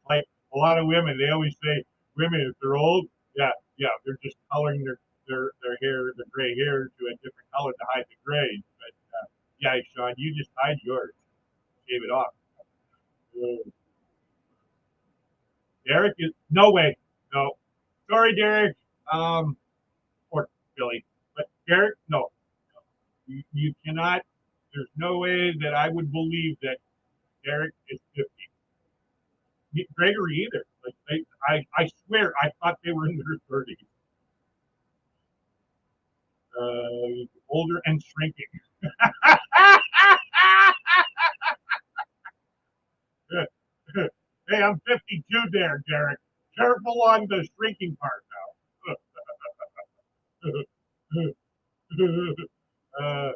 Like a lot of women, they always say women if they're old, yeah, they're just coloring their hair, the gray hair, to a different color to hide the gray. But yeah, Sean, you just hide yours, shave it off. Derek is no way, no. Sorry, Derek, or Billy, but Derek, no, you cannot. There's no way that I would believe that Derek is 50. Gregory either. Like I swear, I thought they were in their 30s. Older and shrinking. Hey, I'm 52 there, Derek. Careful on the shrinking part now. uh,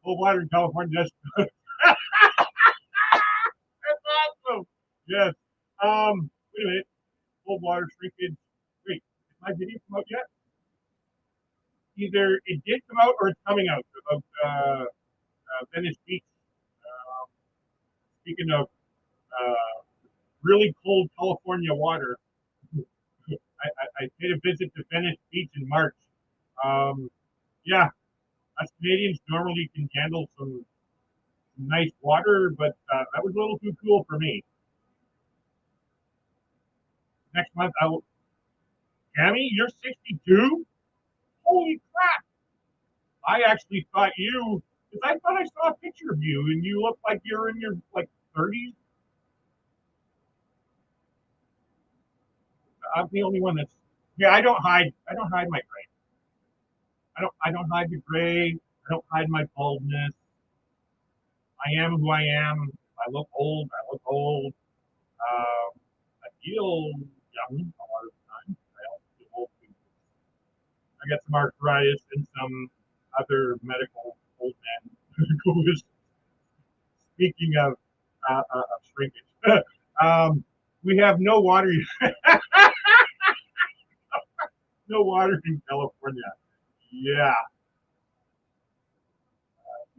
full water in California. That's awesome. Yes. Wait a minute. Full water shrinkage. Wait, did my video come out yet? Either it did come out or it's coming out about Venice Beach. Speaking of really cold California water, I paid a visit to Venice Beach in March. Yeah, us Canadians normally can handle some nice water, but that was a little too cool for me. Next month, I will. Tammy, you're 62? Holy crap! I actually thought you, because I thought I saw a picture of you, and you look like you're in your like 30s. I'm the only one that's. Yeah, I don't hide. I don't hide my gray. I don't hide the gray. I don't hide my baldness. I am who I am. I look old. I look old. I feel young a lot of the time. I also feel old. I got some arthritis and some other medical old man. Speaking of shrinkage, we have no water. No water in California. Yeah,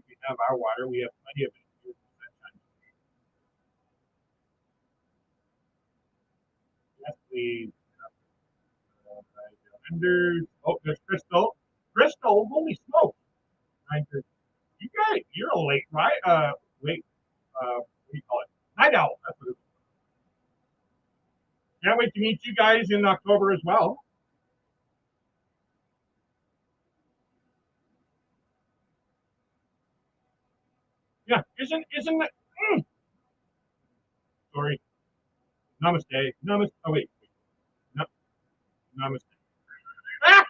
we have our water. We have plenty of it. Yes, please. Oh, there's Crystal. Crystal, holy smoke! You guys, you're a late, right? Late. What do you call it? Night owl. That's what it is. Can't wait to meet you guys in October as well. Yeah, isn't that? Sorry. Namaste. Namaste. Oh wait. No, namaste. Ah!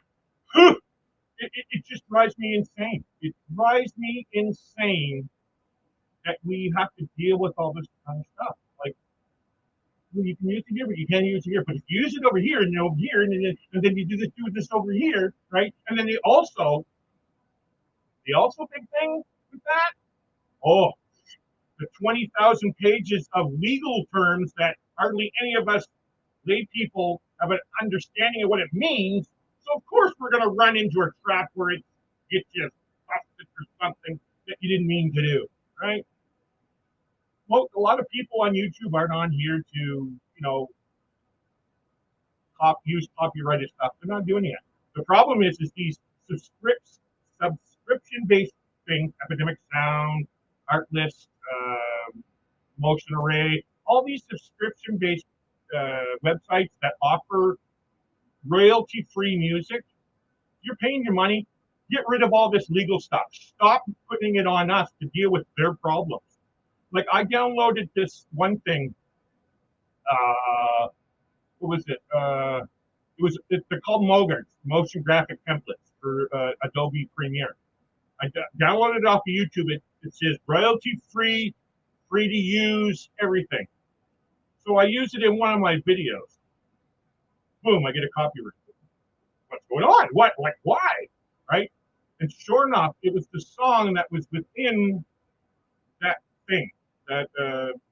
It just drives me insane. It drives me insane that we have to deal with all this kind of stuff. Like, well, you can use it here, but you can't use it here. But if you use it over here and over here, and then you do this over here, right? And then the also big thing with that, oh, the 20,000 pages of legal terms that hardly any of us lay people have an understanding of what it means. So of course we're going to run into a trap where it gets you busted for something that you didn't mean to do, right? Well, a lot of people on YouTube aren't on here to, use copyrighted stuff. They're not doing it. The problem is these subscription-based things, Epidemic Sound, Artlist, Motion Array, all these subscription-based websites that offer royalty-free music. You're paying your money. Get rid of all this legal stuff. Stop putting it on us to deal with their problems. Like I downloaded this one thing. What was it? They're called Mogarts, motion graphic templates for Adobe Premiere. I downloaded it off of YouTube. It says royalty free, free to use, everything. So I use it in one of my videos. Boom, I get a copyright. What's going on? What? Like, why? Right? And sure enough, it was the song that was within that thing, that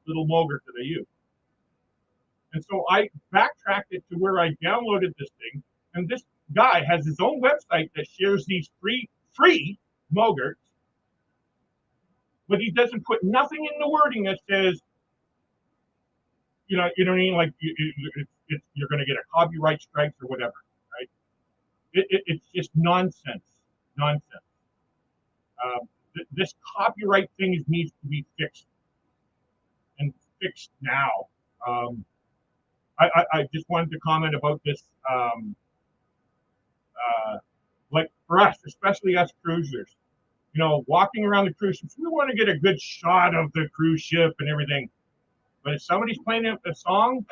little mogurt that I used. And so I backtracked it to where I downloaded this thing. And this guy has his own website that shares these free mogurts, but he doesn't put nothing in the wording that says, you know what I mean? Like you're going to get a copyright strikes or whatever, right? It's just nonsense, nonsense. This copyright thing needs to be fixed, and fixed now. I just wanted to comment about this. Like for us, especially us cruisers, you know, walking around the cruise ships, we want to get a good shot of the cruise ship and everything. But if somebody's playing a song,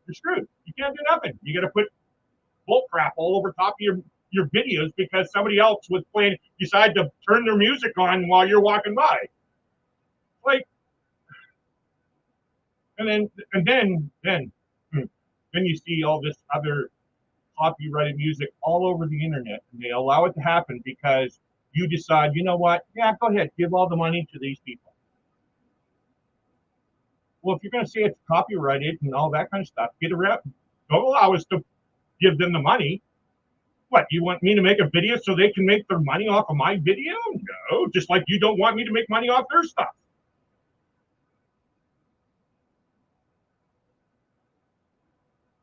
you're screwed. You can't do nothing. You got to put bull crap all over top of your videos because somebody else was playing, decided to turn their music on while you're walking by. Like, and then you see all this other copyrighted music all over the internet, and they allow it to happen because you decide, you know what? Yeah, go ahead, give all the money to these people. Well, if you're going to say it's copyrighted and all that kind of stuff, get around. Don't allow us to give them the money. What, you want me to make a video so they can make their money off of my video? No, just like you don't want me to make money off their stuff.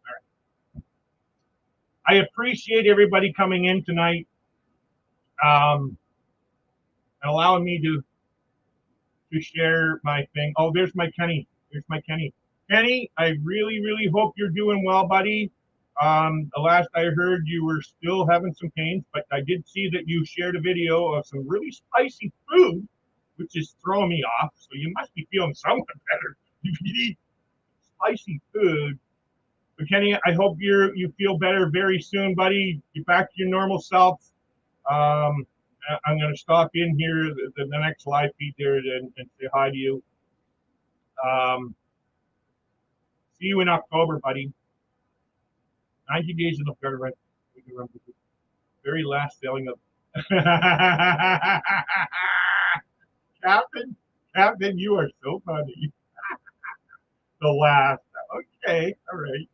All right. I appreciate everybody coming in tonight and allowing me to share my thing. Oh, there's my Kenny. There's my Kenny. Kenny, I really, really hope you're doing well, buddy. The last I heard, you were still having some pains, but I did see that you shared a video of some really spicy food, which is throwing me off. So you must be feeling somewhat better if you eat spicy food. But Kenny, I hope you feel better very soon, buddy. Get back to your normal self. I'm going to stop in here the next live feed there and say hi to you. See you in October, buddy. 90 days of the government. Very last sailing of. Captain, you are so funny. The last. Okay, all right.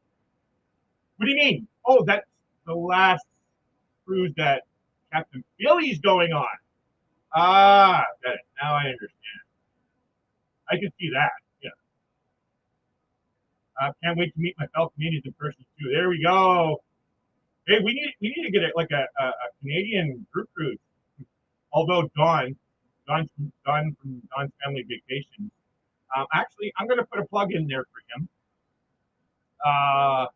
What do you mean? Oh, that's the last cruise that Captain Billy's going on. Ah, now I understand. I can see that. Yeah. Can't wait to meet my fellow Canadians in person too. There we go. Hey, we need to get a Canadian group cruise. Although Don from Don's Family Vacations. Actually, I'm going to put a plug in there for him. How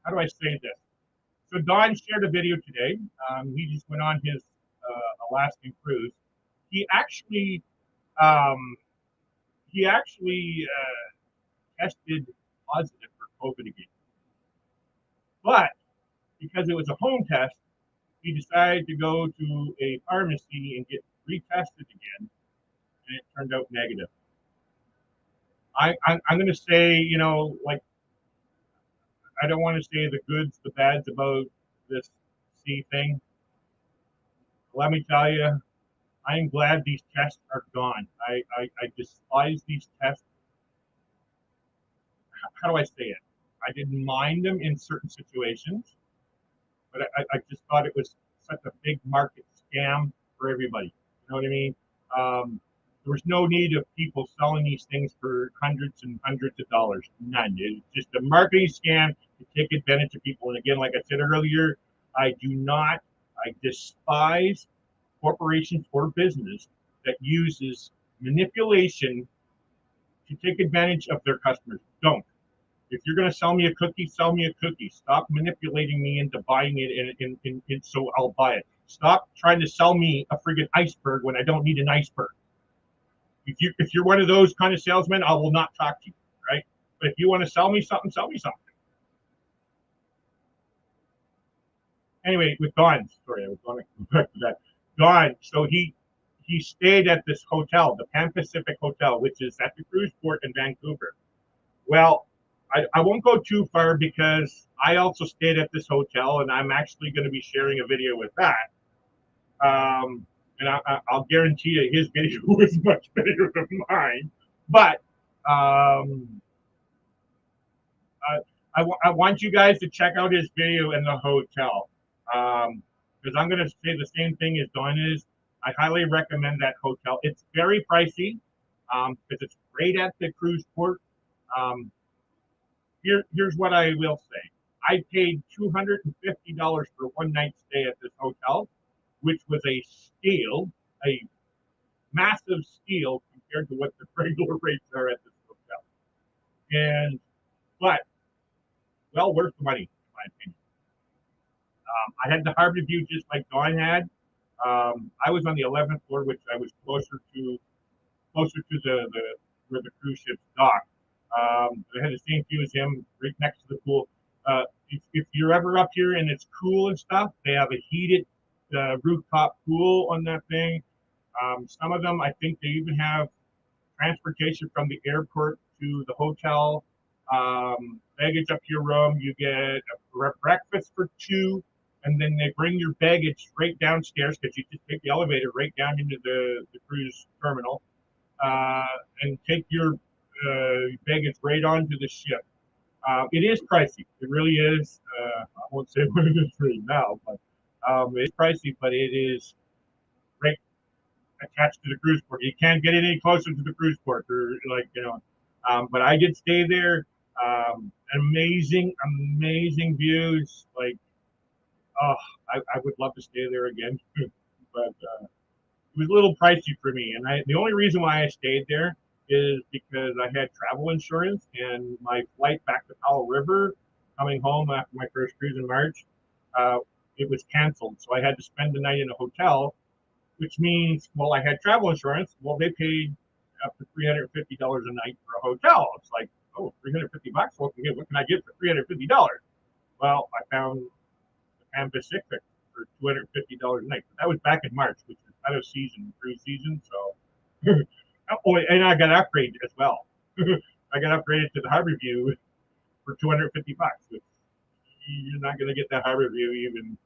do I say this? So Don shared a video today. He just went on his Alaskan cruise. He actually tested positive for COVID again. But because it was a home test, he decided to go to a pharmacy and get retested again, and it turned out negative. I'm going to say, you know, like, I don't want to say the goods, the bads about this C thing. Let me tell you, I am glad these tests are gone. I despise these tests. How do I say it? I didn't mind them in certain situations, but I just thought it was such a big market scam for everybody. You know what I mean? There was no need of people selling these things for hundreds and hundreds of dollars. None. It's just a marketing scam to take advantage of people. And again, like I said earlier, I despise corporations or business that uses manipulation to take advantage of their customers. Don't. If you're going to sell me a cookie, sell me a cookie. Stop manipulating me into buying it, and so I'll buy it. Stop trying to sell me a friggin' iceberg when I don't need an iceberg. If you're one of those kind of salesmen, I will not talk to you, right? But if you want to sell me something, sell me something. Anyway, with Don, sorry, I was going to go back to that. Don, so he stayed at this hotel, the Pan Pacific Hotel, which is at the cruise port in Vancouver. Well, I won't go too far because I also stayed at this hotel, and I'm actually going to be sharing a video with that. And I'll guarantee you his video was much better than mine. But I want you guys to check out his video in the hotel. Because I'm going to say the same thing as Dawn is. I highly recommend that hotel. It's very pricey because it's right at the cruise port. Here's what I will say. I paid $250 for one night stay at this hotel, which was a steal, a massive steal compared to what the regular rates are at this hotel. And but well worth the money, in my opinion. I had the harbor view just like Dawn had. I was on the 11th floor, which I was closer to the where the cruise ships dock. I had the same view as him, right next to the pool. If you're ever up here and it's cool and stuff, they have a heated rooftop pool on that thing. Some of them, I think they even have transportation from the airport to the hotel. Baggage up to your room. You get a breakfast for two, and then they bring your baggage straight downstairs because you just take the elevator right down into the cruise terminal and take your baggage right onto the ship. It is pricey. It really is. I won't say what it is right now, but it's pricey, but it is right attached to the cruise port. You can't get any closer to the cruise port, or like but I did stay there. Amazing views. Like, oh, I would love to stay there again, but it was a little pricey for me. And the only reason why I stayed there is because I had travel insurance, and my flight back to Powell River, coming home after my first cruise in March, it was canceled. So I had to spend the night in a hotel, which means, well, I had travel insurance. Well, they paid up to $350 a night for a hotel. It's like, oh, $350. What can I get for $350? Well, I found the Pan Pacific for $250 a night. But that was back in March, which is out of season, cruise season. So, oh, and I got upgraded as well. I got upgraded to the Harbor View for $250. Which you're not going to get that Harbor View even.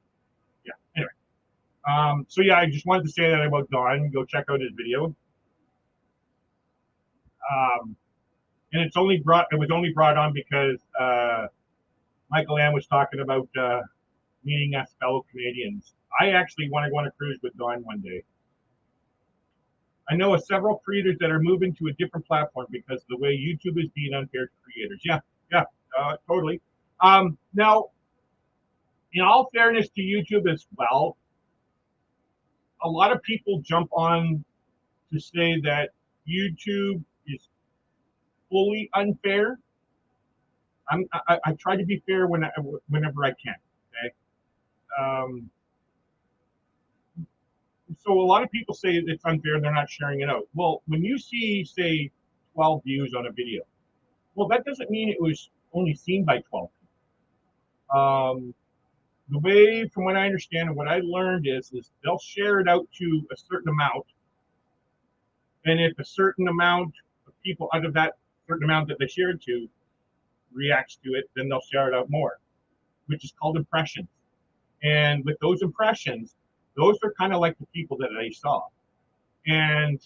Yeah. Anyway. So yeah, I just wanted to say that about Don. Go check out his video. And it was only brought on because Michael Ann was talking about meeting us fellow Canadians. I actually want to go on a cruise with Don one day. I know of several creators that are moving to a different platform because of the way YouTube is being unfair to creators. Yeah, totally. Now, in all fairness to YouTube as well, a lot of people jump on to say that YouTube is fully unfair. I try to be fair whenever I can. Okay. So a lot of people say it's unfair and they're not sharing it out. Well, when you see, say, 12 views on a video, well, that doesn't mean it was only seen by 12 people. The way, from what I understand and what I learned is they'll share it out to a certain amount. And if a certain amount of people out of that certain amount that they shared to reacts to it, then they'll share it out more, which is called impressions. And with those impressions, those are kind of like the people that I saw. And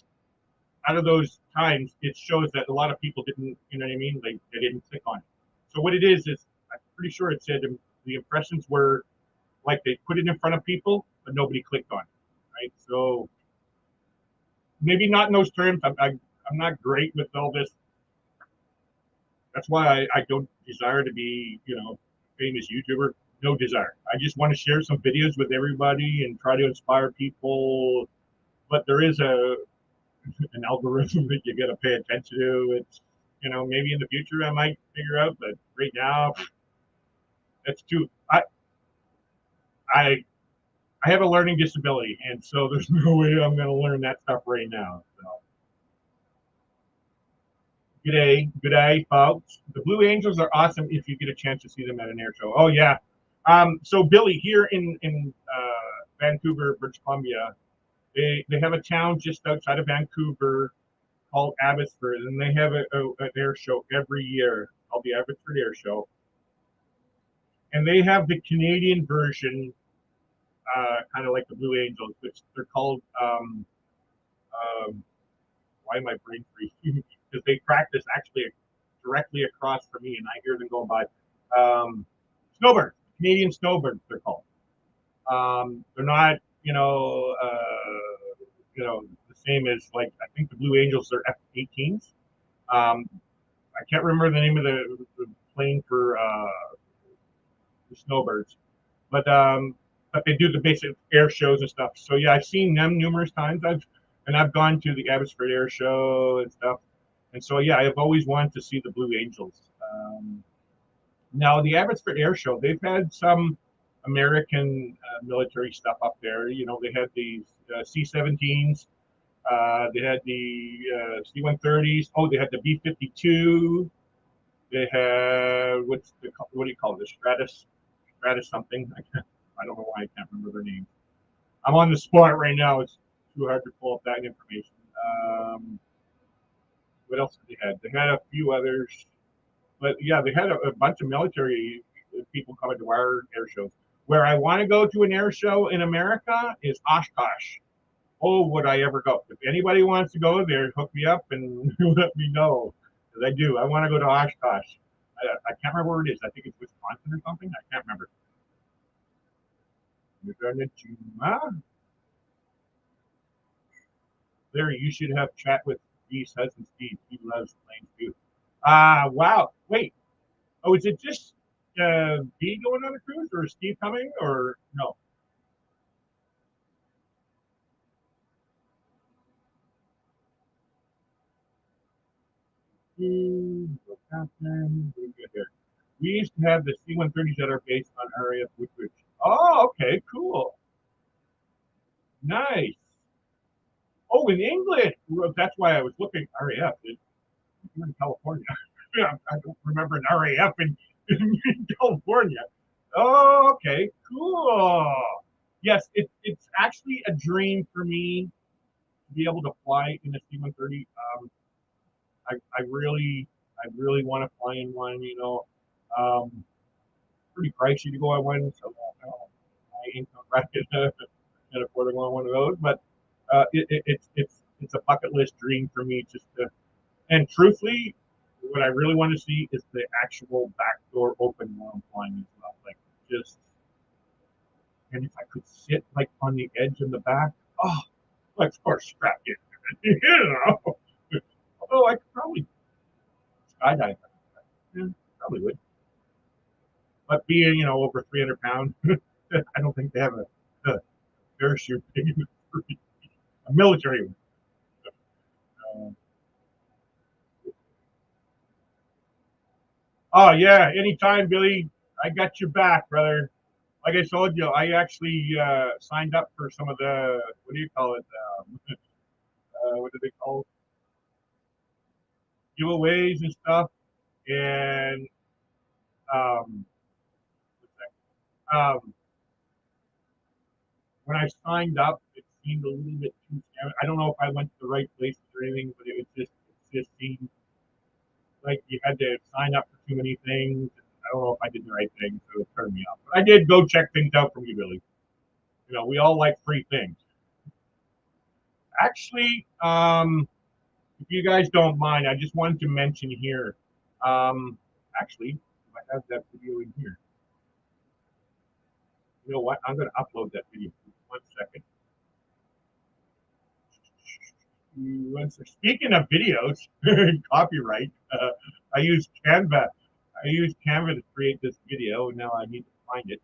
out of those times, it shows that a lot of people didn't, you know what I mean? They didn't click on it. So what it is I'm pretty sure it said the impressions were like they put it in front of people, but nobody clicked on it, right? So maybe not in those terms. I'm not great with all this. That's why I don't desire to be, famous YouTuber. No desire. I just want to share some videos with everybody and try to inspire people. But there is an algorithm that you got to pay attention to. It's, maybe in the future I might figure out, but right now, it's too. I have a learning disability, and so there's no way I'm going to learn that stuff right now. So. Good day, folks. The Blue Angels are awesome if you get a chance to see them at an air show. Oh yeah. So Billy, here in Vancouver, British Columbia, they have a town just outside of Vancouver called Abbotsford, and they have an air show every year called the Abbotsford Air Show. And they have the Canadian version, kind of like the Blue Angels, which they're called. Why am I brain freeze? Because they practice actually directly across from me, and I hear them going by. Snowbirds, Canadian snowbirds, they're called. They're not, the same as like I think the Blue Angels are F-18s. I can't remember the name of the plane for the snowbirds, but they do the basic air shows and stuff. So yeah, I've seen them numerous times. I've gone to the Abbotsford Air Show and stuff. And so yeah, I've always wanted to see the Blue Angels. Now the Abbotsford Air Show, they've had some American military stuff up there. You know, they had these C-17s. They had the C-130s. Oh, they had the B-52. They had what do you call it? The Stratus something. I don't know why I can't remember their names. I'm on the spot right now. It's too hard to pull up that information. What else did they had? They had a few others, but yeah, they had a bunch of military people coming to our air shows. Where I want to go to an air show in America is Oshkosh. Oh, would I ever go? If anybody wants to go there, hook me up and let me know. Because I do. I want to go to Oshkosh. I can't remember where it is. I think it's Wisconsin or something. I can't remember. Larry, you should have chat with Steve's husband, Steve. He loves planes too. Wow. Wait. Oh, is it just B going on a cruise, or is Steve coming, or no? What's happening? We used to have the C-130s that are based on RAF Woodbridge. Oh, okay, cool. Nice. Oh, in England. Well, that's why I was looking. RAF. You're in California. I don't remember an RAF in California. Oh, okay, cool. Yes, it's actually a dream for me to be able to fly in a C-130. I really want to fly in one. Pretty pricey to go on one, so I ain't not can afford to go on one of those. But it's a bucket list dream for me just to. And truthfully, what I really want to see is the actual back door open while I'm flying as well. Like just, and if I could sit like on the edge in the back, oh, like of course strapped in, Although I could probably skydive, yeah, probably would. But being over 300 pounds, I don't think they have a parachute big enough for a military one. Uh, oh yeah, anytime, Billy. I got your back, brother. Like I told you, I actually signed up for some of the what do you call it? What do they call giveaways and stuff. And um, um, when I signed up, it seemed a little bit too. I don't know if I went to the right places or anything, but it just seemed like you had to sign up for too many things. I don't know if I did the right thing, so it turned me off. But I did go check things out from you, Billy. We all like free things. Actually, if you guys don't mind, I just wanted to mention here. Actually, I have that video in here. You know what? I'm going to upload that video. 1 second. Speaking of videos, copyright. I used Canva. I used Canva to create this video, and now I need to find it.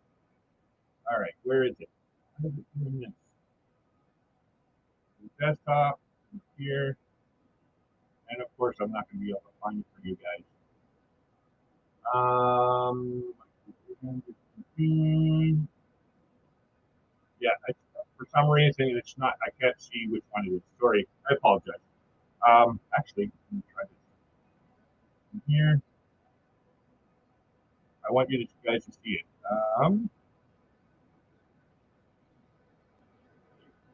All right, where is it? Desktop here, and of course, I'm not going to be able to find it for you guys. Yeah, for some reason it's not. I can't see which one it is. Sorry, I apologize. Actually, let me try this here. I want you guys to see it.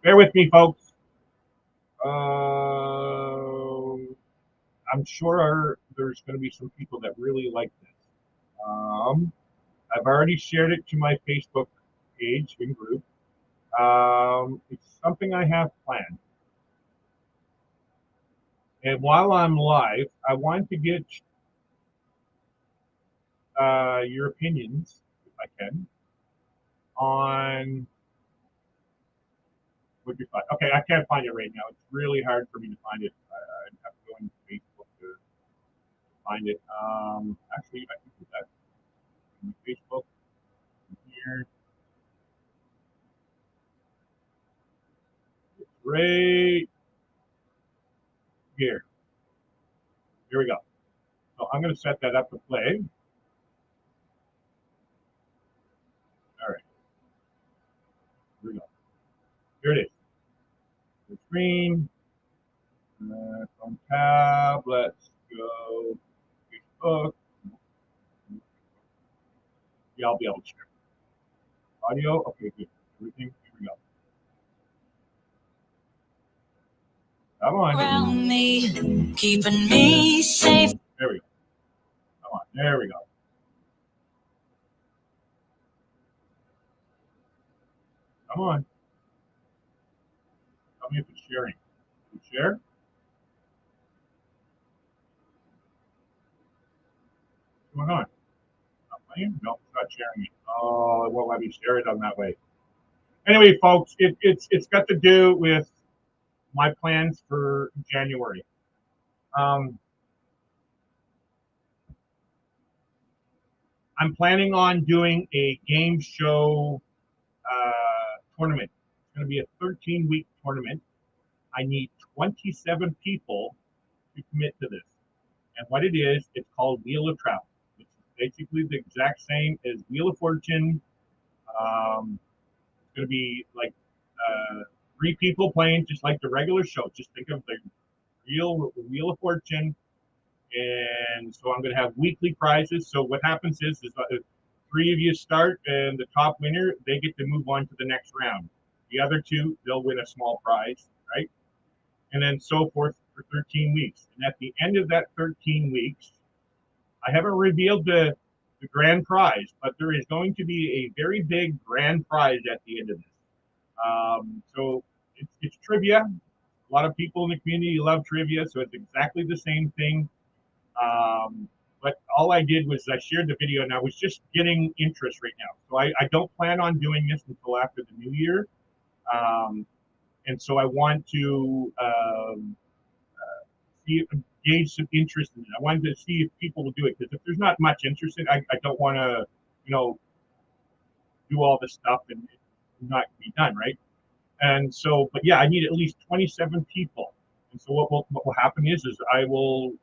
Bear with me, folks. I'm sure there's going to be some people that really like this. I've already shared it to my Facebook page and group. It's something I have planned. And while I'm live, I want to get your opinions, if I can, on what you find. Okay, I can't find it right now. It's really hard for me to find it. I have to go into Facebook to find it. Actually, I can do that. Facebook here. It's right here. Here we go. So I'm going to set that up to play. All right. Here we go. Here it is. The screen. From tab. Let's go. Facebook. Yeah, I'll be able to share. Audio. Okay, good. Everything. Here we go. Come on. Around me, keeping me safe. There we go. Come on. There we go. Come on. Tell me if it's sharing. Can you share? What's going on? Not playing? No, it's not sharing it. Oh, it won't let me share it on that way. Anyway, folks, it's got to do with my plans for January. I'm planning on doing a game show tournament. It's going to be a 13-week tournament. I need 27 people to commit to this. And what it is, it's called Wheel of Travel. It's basically the exact same as Wheel of Fortune. It's going to be like 3 people playing just like the regular show. Just think of the real Wheel of Fortune. And so I'm going to have weekly prizes. So what happens is 3 of you start, and the top winner, they get to move on to the next round. The other 2, they'll win a small prize, right? And then so forth for 13 weeks. And at the end of that 13 weeks, I haven't revealed the grand prize, but there is going to be a very big grand prize at the end of this. So it's trivia. A lot of people in the community love trivia, so it's exactly the same thing. But all I did was I shared the video, and I was just getting interest right now. So I don't plan on doing this until after the new year. And so I want to gauge some interest in it. I wanted to see if people will do it, because if there's not much interest in it, I don't want to, do all this stuff and not be done, right? And so, but yeah, I need at least 27 people. And so what will happen is I will,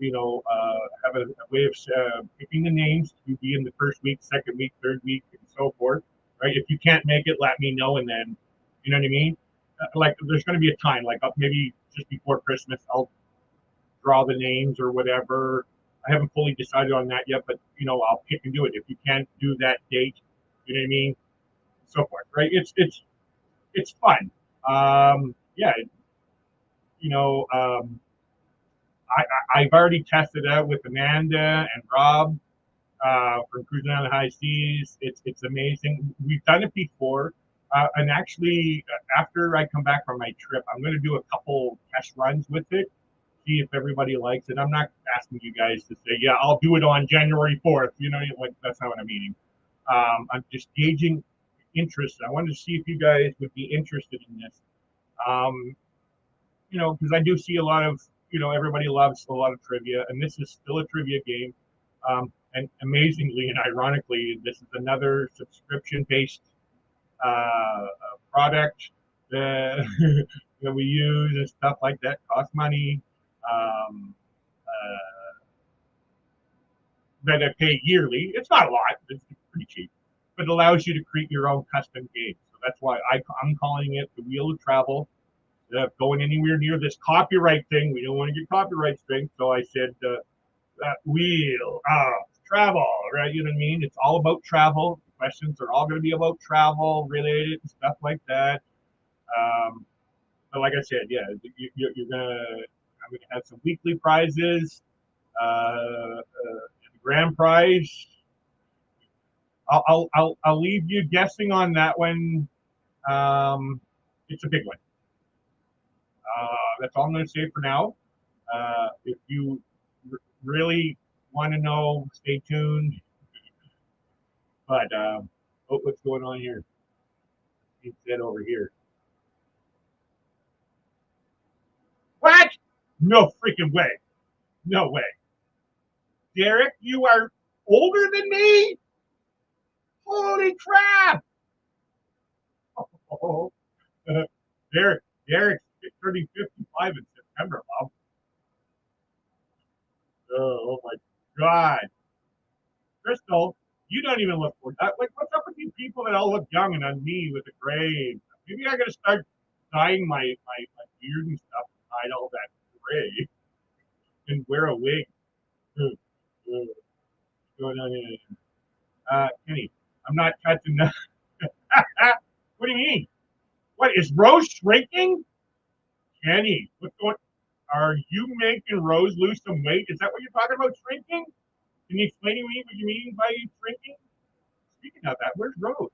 have a way of picking the names to be in the first week, second week, third week, and so forth, right? If you can't make it, let me know, and then, you know what I mean? Like, there's going to be a time, like maybe just before Christmas, I'll draw the names or whatever. I haven't fully decided on that yet, but, I'll pick and do it. If you can't do that date, you know what I mean? So forth, right? It's fun. Yeah, I've already tested out with Amanda and Rob from Cruising on the High Seas. It's amazing. We've done it before, and actually, after I come back from my trip, I'm going to do a couple test runs with it, see if everybody likes it. I'm not asking you guys to say, yeah, I'll do it on January 4th. Like, that's not what I'm meaning. I'm just gauging interest. I wanted to see if you guys would be interested in this. Because I do see a lot of, everybody loves a lot of trivia, and this is still a trivia game. And amazingly and ironically, this is another subscription-based product that, that we use and stuff like that. Costs money. That I pay yearly. It's not a lot. It's pretty cheap, but it allows you to create your own custom game. So that's why I'm calling it the Wheel of Travel. Going anywhere near this copyright thing, we don't want to get copyright strings. So I said, Wheel of Travel, right? You know what I mean? It's all about travel. The questions are all going to be about travel related and stuff like that. But like I said, yeah, I'm gonna have some weekly prizes. The grand prize. I'll leave you guessing on that one. It's a big one. That's all I'm going to say for now. If you really want to know, stay tuned. But oh, what's going on here? He said over here. What? No freaking way. No way. Derek, you are older than me? Holy crap. Oh, Derek's turning 55 in September, Bob. Oh my God. Crystal, you don't even look old. Like, what's up with these people that all look young and on me with the gray? Maybe I gotta start dyeing my beard and stuff and hide all that gray and wear a wig. What's going on here? Kenny, I'm not touching that. What do you mean? What is Rose shrinking? Kenny, what's going? Are you making Rose lose some weight? Is that what you're talking about? Shrinking? Can you explain to me what you mean by shrinking? Speaking of that, where's Rose?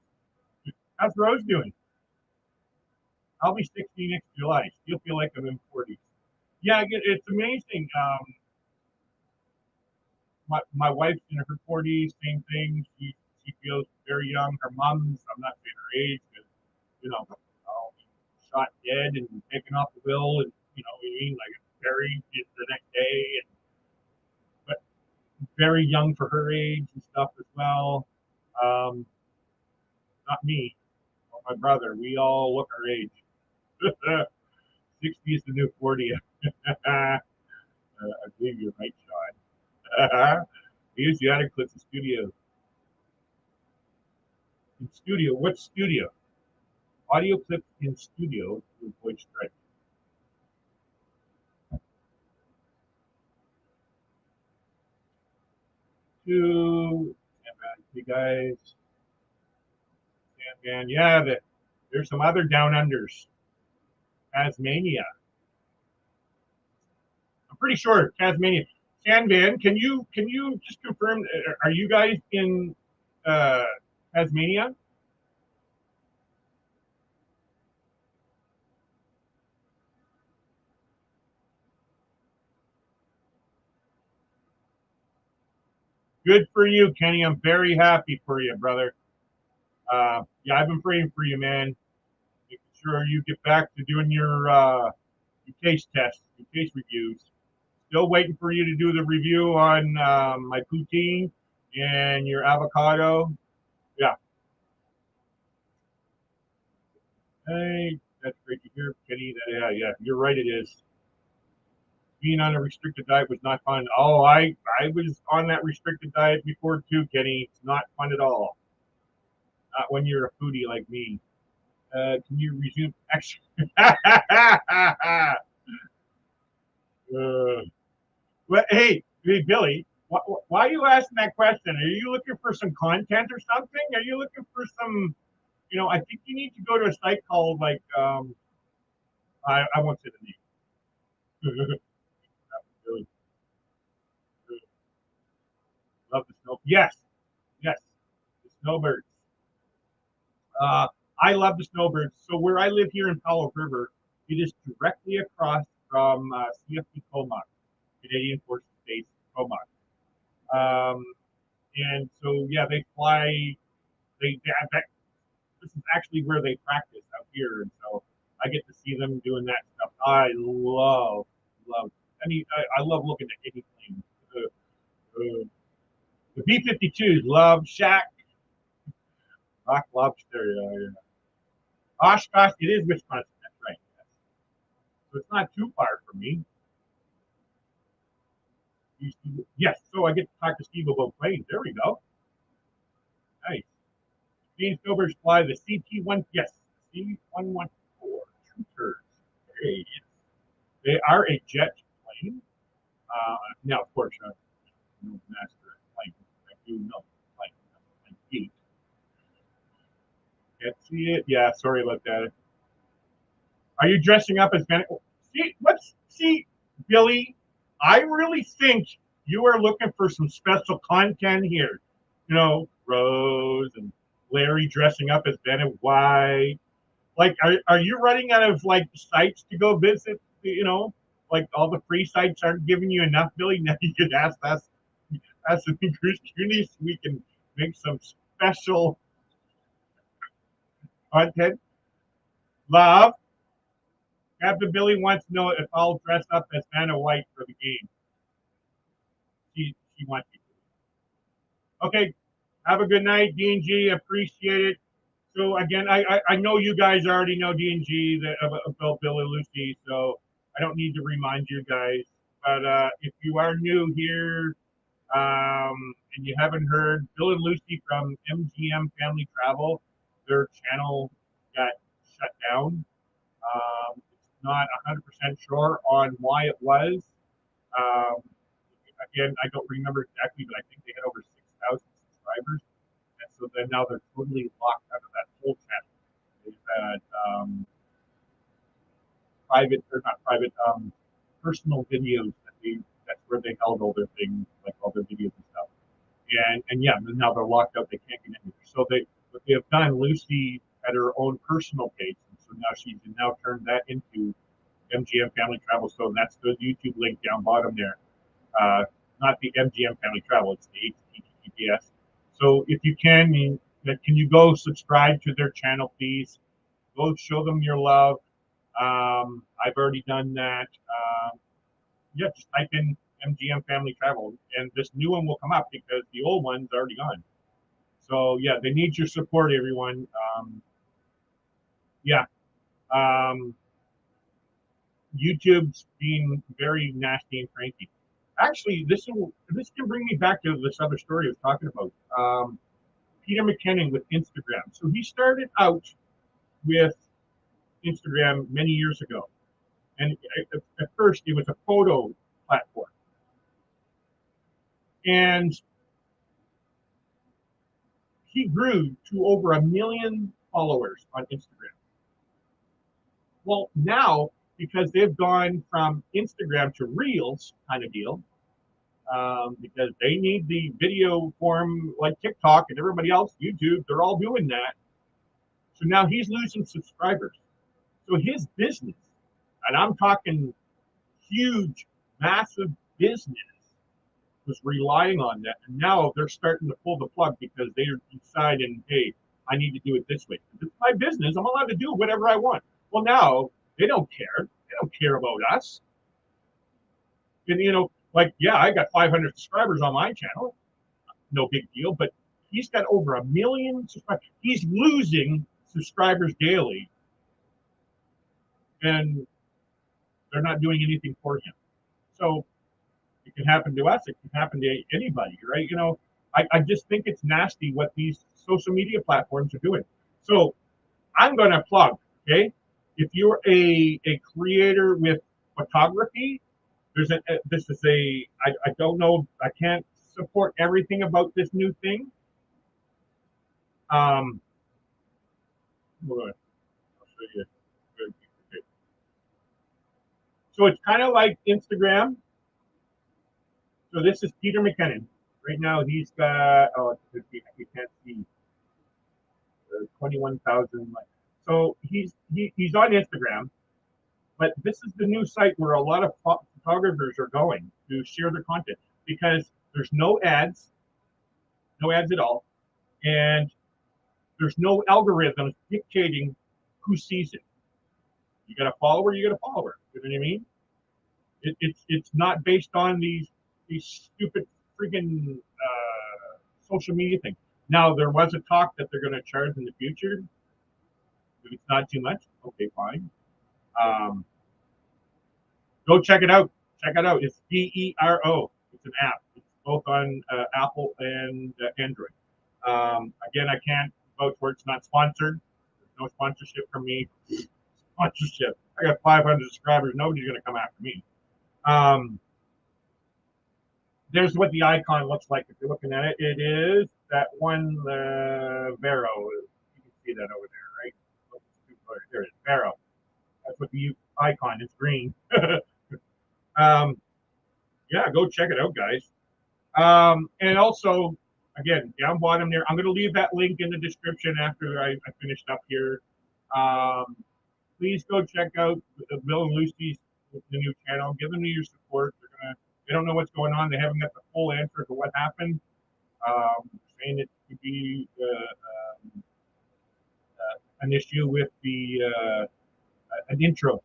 How's Rose doing? I'll be 60 next July. Still feel like I'm in 40s. Yeah, it's amazing. My wife's in her 40s, same thing. She feels very young. Her mom's, I'm not saying her age, because, shot dead and taken off the will, and, what I mean? Like, buried the next day. But very young for her age and stuff as well. Not me, or my brother. We all look our age. 60 is the new 40. I believe you're right, Sean. Use the audio clips in studio. In studio? What studio? Audio clips in studio to avoid strike. You guys. And yeah, there's some other down unders. Tasmania. I'm pretty sure Tasmania. Sandvan, can you just confirm? Are you guys in Tasmania? Good for you, Kenny. I'm very happy for you, brother. Yeah, I've been praying for you, man. Making sure you get back to doing your taste tests, your taste reviews. Still waiting for you to do the review on my poutine and your avocado. Yeah. Hey, that's great to hear, Kenny. Yeah, you're right. It is. Being on a restricted diet was not fun. Oh, I was on that restricted diet before too, Kenny. It's not fun at all. Not when you're a foodie like me. Can you resume action? Well, hey, Billy, why are you asking that question? Are you looking for some content or something? Are you looking for some? I think you need to go to a site called I won't say the name. Really, love the snow. Yes, yes, the snowbirds. I love the snowbirds. So where I live here in Palo River, it is directly across from CFP Comox, Canadian Forces Base Comox. And so yeah, they fly. This is actually where they practice out here, and so I get to see them doing that stuff. I love. I mean, I love looking at any plane. The B-52s love Shack, Rock Lobster. Oshkosh, it is Wisconsin. That's right. Yes. So it's not too far from me. Yes, so I get to talk to Steve about planes. There we go. Nice. James Gilbert fly the CT-1. Yes, C-114 Troopers. Hey, yes. They are a jet plane. Now, of course, I'm no master at plane. I do know plane geek. Can't see it. Yeah, sorry about that. Are you dressing up as Ben? See, Billy? I really think you are looking for some special content here, Rose and Larry dressing up as Ben and White. Like, are you running out of like sites to go visit? Like all the free sites aren't giving you enough, Billy. Now you could ask us, the community, so we can make some special content. Love, Captain Billy wants to know if I'll dress up as Vanna White for the game. She wants me to. Okay, have a good night, D&G. Appreciate it. So again, I know you guys already know D&G about Bill and Lucy, so I don't need to remind you guys. But if you are new here and you haven't heard, Bill and Lucy from MGM Family Travel, their channel got shut down. It's not 100% sure on why it was. Um, Again, I don't remember exactly, but I think they had over 6,000 subscribers. And so then now they're totally locked out of that whole channel. They've had private, or not private, personal videos that's where they held all their things, like all their videos and stuff. And yeah, now they're locked out. They can't get in there. So what they have done, Lucy had her own personal page. And so now she's now turned that into MGM Family Travel. So that's the YouTube link down bottom there. Not the MGM Family Travel, it's the HTTPS. So if you can you go subscribe to their channel, please? Go show them your love. I've already done that. Yeah, just type in MGM Family Travel, and this new one will come up because the old one's already gone. So yeah, they need your support, everyone. Yeah. YouTube's being very nasty and cranky. Actually, this can bring me back to this other story I was talking about. Peter McKinnon with Instagram. So he started out with Instagram many years ago, and at first it was a photo platform, and he grew to over 1 million followers on Instagram. Well, now because they've gone from Instagram to Reels kind of deal, because they need the video form like TikTok and everybody else, YouTube, they're all doing that. So now he's losing subscribers. So his business, and I'm talking huge, massive business, was relying on that. And now they're starting to pull the plug because they're deciding, hey, I need to do it this way. It's my business. I'm allowed to do whatever I want. Well, now they don't care. They don't care about us. And, like, yeah, I got 500 subscribers on my channel. No big deal. But he's got over 1 million subscribers. He's losing subscribers daily. And they're not doing anything for him. So it can happen to us. It can happen to anybody, right? I just think it's nasty what these social media platforms are doing. So I'm going to plug, okay? If you're a creator with photography, I don't know, I can't support everything about this new thing. Hold on. I'll show you. So it's kind of like Instagram. So this is Peter McKinnon. Right now he's got, you can't see, 21,000. So he's on Instagram, but this is the new site where a lot of photographers are going to share their content because there's no ads at all, and there's no algorithms dictating who sees it. You got a follower, you got a follower. You know what I mean? It's not based on these stupid freaking social media things. Now there was a talk that they're going to charge in the future. If it's not too much, okay, fine. Go check it out. Check it out. It's Vero. It's an app. It's both on Apple and Android. Again, I can't vouch for it's not sponsored. There's no sponsorship from me. Sponsorship. I got 500 subscribers. Nobody's going to come after me. There's what the icon looks like. If you're looking at it, it is that one Vero. You can see that over there, right? There it is, Vero. That's what the icon is, green. Yeah, go check it out, guys. And also, again, down bottom there, I'm going to leave that link in the description after I finished up here. Please go check out Bill and Lucy's the new channel. Give them your support. They don't know what's going on. They haven't got the full answer to what happened. Saying it could be an issue with an intro,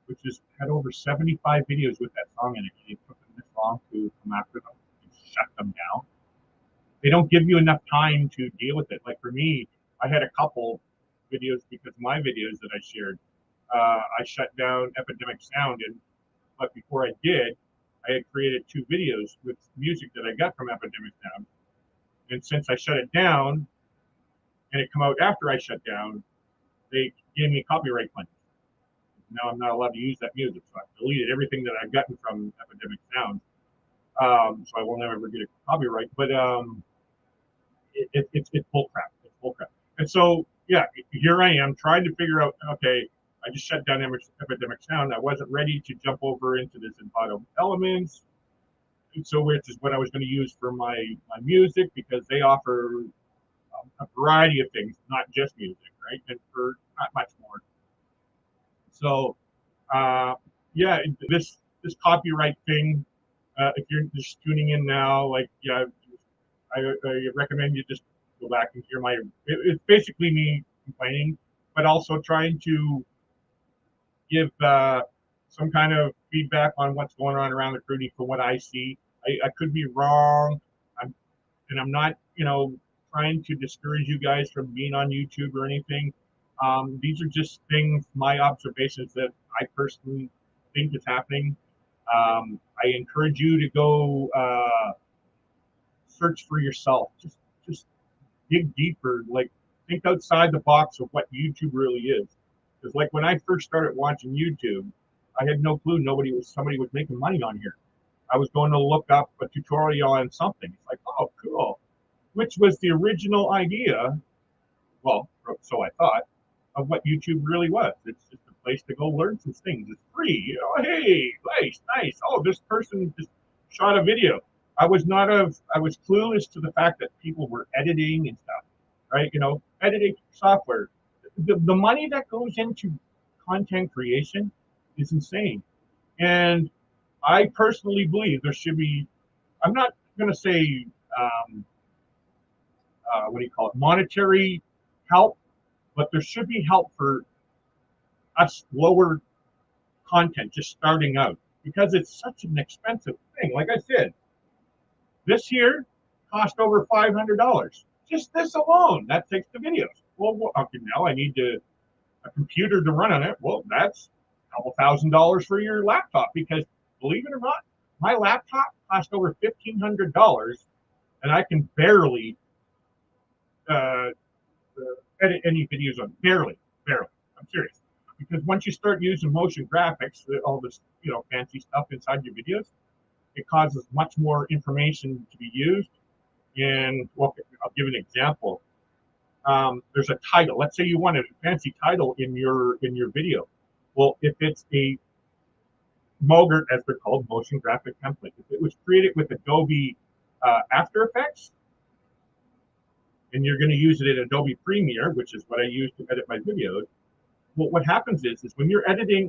which has had over 75 videos with that song in it. It took them this long to come after them and shut them down. They don't give you enough time to deal with it. Like for me, I had a couple videos because my videos that I shared, I shut down Epidemic Sound, but before I did, I had created 2 videos with music that I got from Epidemic Sound. And since I shut it down, and it come out after I shut down, they gave me copyright claims. Now I'm not allowed to use that music, so I've deleted everything that I've gotten from Epidemic Sound. So I will never get a copyright. But it's bull crap. It's bull crap. And so yeah, here I am trying to figure out. Okay, I just shut down Epidemic Sound. I wasn't ready to jump over into this Envato Elements, and so which is what I was going to use for my music, because they offer a variety of things, not just music, right? And for not much more. So yeah, this copyright thing. If you're just tuning in now, like yeah, I recommend you just go back and hear my. It's basically me complaining, but also trying to give some kind of feedback on what's going on around the community from what I see. I could be wrong, and I'm not, trying to discourage you guys from being on YouTube or anything. These are just things, my observations that I personally think is happening. I encourage you to go search for yourself. Just dig deeper. Like think outside the box of what YouTube really is. Because like when I first started watching YouTube, I had no clue somebody was making money on here. I was going to look up a tutorial on something. It's like, oh, cool. Which was the original idea, well, so I thought, of what YouTube really was. It's just a place to go learn some things. It's free. Hey, nice. Oh, this person just shot a video. I was clueless to the fact that people were editing and stuff, right? Editing software. The money that goes into content creation is insane. And I personally believe there should be, I'm not going to say, what do you call it, monetary help, but there should be help for us lower content just starting out, because it's such an expensive thing. Like I said, this here cost over $500. Just this alone, that takes the videos. Well, okay, now I need a computer to run on it. Well, that's a couple $1,000s for your laptop, because believe it or not, my laptop cost over $1,500, and I can barely edit any videos on barely. I'm serious, because once you start using motion graphics, all this fancy stuff inside your videos, it causes much more information to be used. And well, I'll give an example. There's a title. Let's say you want a fancy title in your video. Well, if it's a MOGR, as they're called, motion graphic template, if it was created with Adobe After Effects, and you're going to use it in Adobe Premiere, which is what I use to edit my videos. Well, what happens is when you're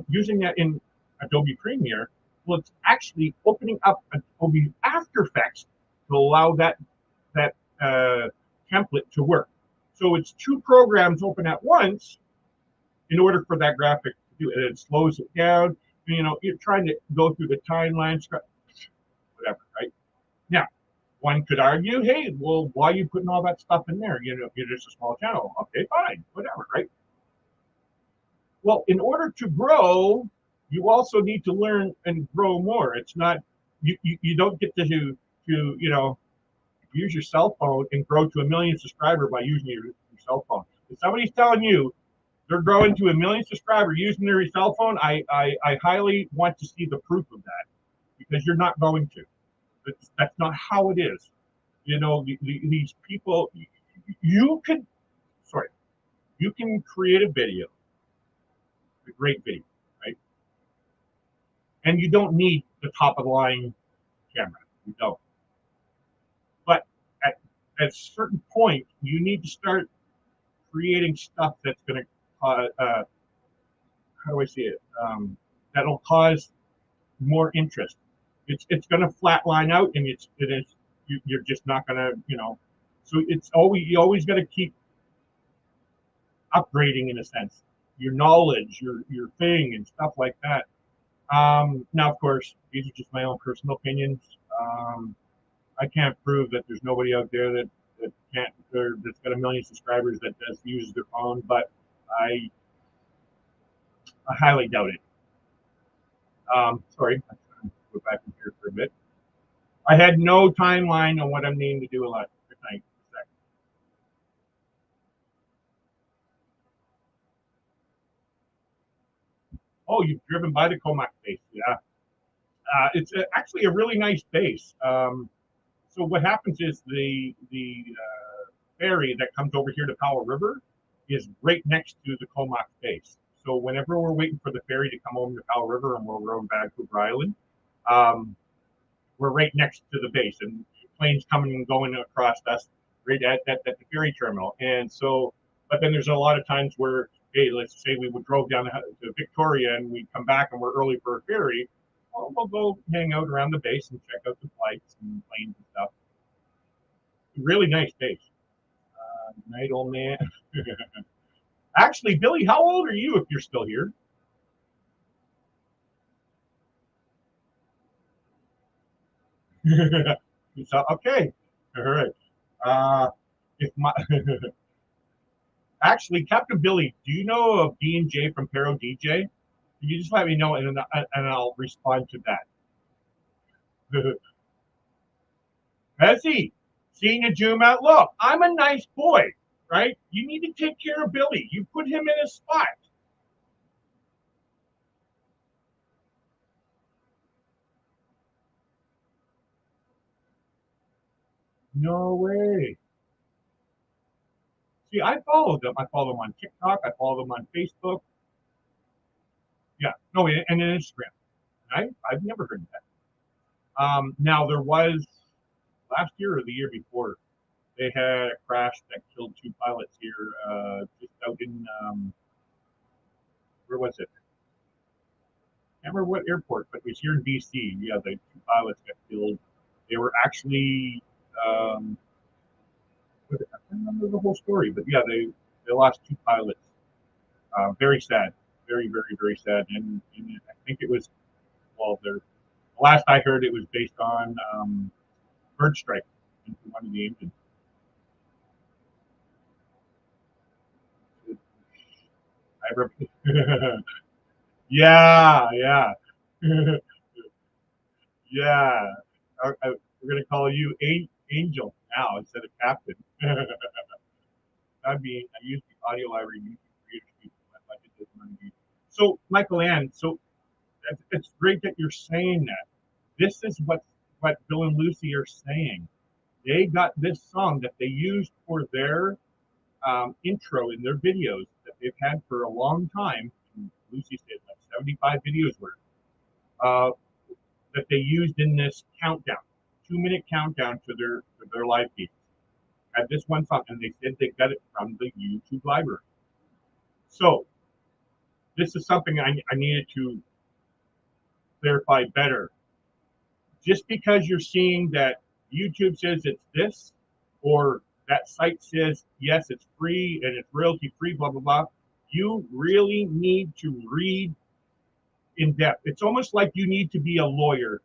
using that in Adobe Premiere, well, it's actually opening up Adobe After Effects to allow that template to work. So it's 2 programs open at once in order for that graphic to do it. And it slows it down. You're trying to go through the timeline, whatever, right? Now, one could argue, hey, well, why are you putting all that stuff in there? You're just a small channel. Okay, fine, whatever, right? Well, in order to grow, you also need to learn and grow more. It's not, you don't get to use your cell phone and grow to 1 million subscribers by using your cell phone. If somebody's telling you they're growing to 1 million subscribers using their cell phone, I highly want to see the proof of that, because you're not going to. That's not how it is. These people, you can create a video, a great video, right? And you don't need the top of the line camera. You don't. at a certain point, you need to start creating stuff that's going to, how do I say it? That'll cause more interest. It's going to flatline out, and you're just not going to, you know. So it's always, you always got to keep upgrading in a sense, your knowledge, your thing, and stuff like that. Now, of course, these are just my own personal opinions. I can't prove that there's nobody out there that can't, or that's got a million subscribers that does use their phone, but I highly doubt it. Sorry, I'm going to go back in here for a bit. I had no timeline on what I'm needing to do a lot tonight. Oh, you've driven by the Comac base, yeah. It's actually a really nice base. So what happens is the ferry that comes over here to Powell River is right next to the Comac base. So whenever we're waiting for the ferry to come over to Powell River and we're rowing back to Island, we're right next to the base, and planes coming and going across us right at the ferry terminal. And so, but then there's a lot of times where, hey, let's say we would drove down to Victoria and we come back and we're early for a ferry. Well, we'll go hang out around the base and check out the flights and planes and stuff. Really nice base. Night, old man. Actually, Billy, how old are you if you're still here? So, okay. All right. If my Actually, Captain Billy, do you know of D&J from Pero DJ? You just let me know, and I'll respond to that. Bessie, seeing a zoom out. Look, I'm a nice boy, right? You need to take care of Billy. You put him in a spot. No way. See, I follow them. I follow them on TikTok. I follow them on Facebook. Yeah, no, and on Instagram. I've never heard of that. Now there was last year or the year before, they had a crash that killed two pilots here, just out in where was it? I can't remember what airport, but it was here in BC. Yeah, the two pilots got killed. They were actually, I can't remember the whole story, but yeah, they lost two pilots. Very sad, very very very sad, and I think it was, well, the last I heard it was based on bird strike into one of the engines. I yeah, yeah, yeah. We're gonna call you Angel now instead of Captain. I use the audio library So, Michael Ann, so it's great that you're saying that. This is what Bill and Lucy are saying. They got this song that they used for their intro in their videos that they've had for a long time. And Lucy said like 75 videos worth, uh, that they used in this countdown, 2 minute countdown to their live feed. Had this one song, and they said they got it from the YouTube library. So this is something I needed to clarify better. Just because you're seeing that YouTube says it's this, or that site says yes, it's free and it's royalty free, blah blah blah, you really need to read in depth. It's almost like you need to be a lawyer,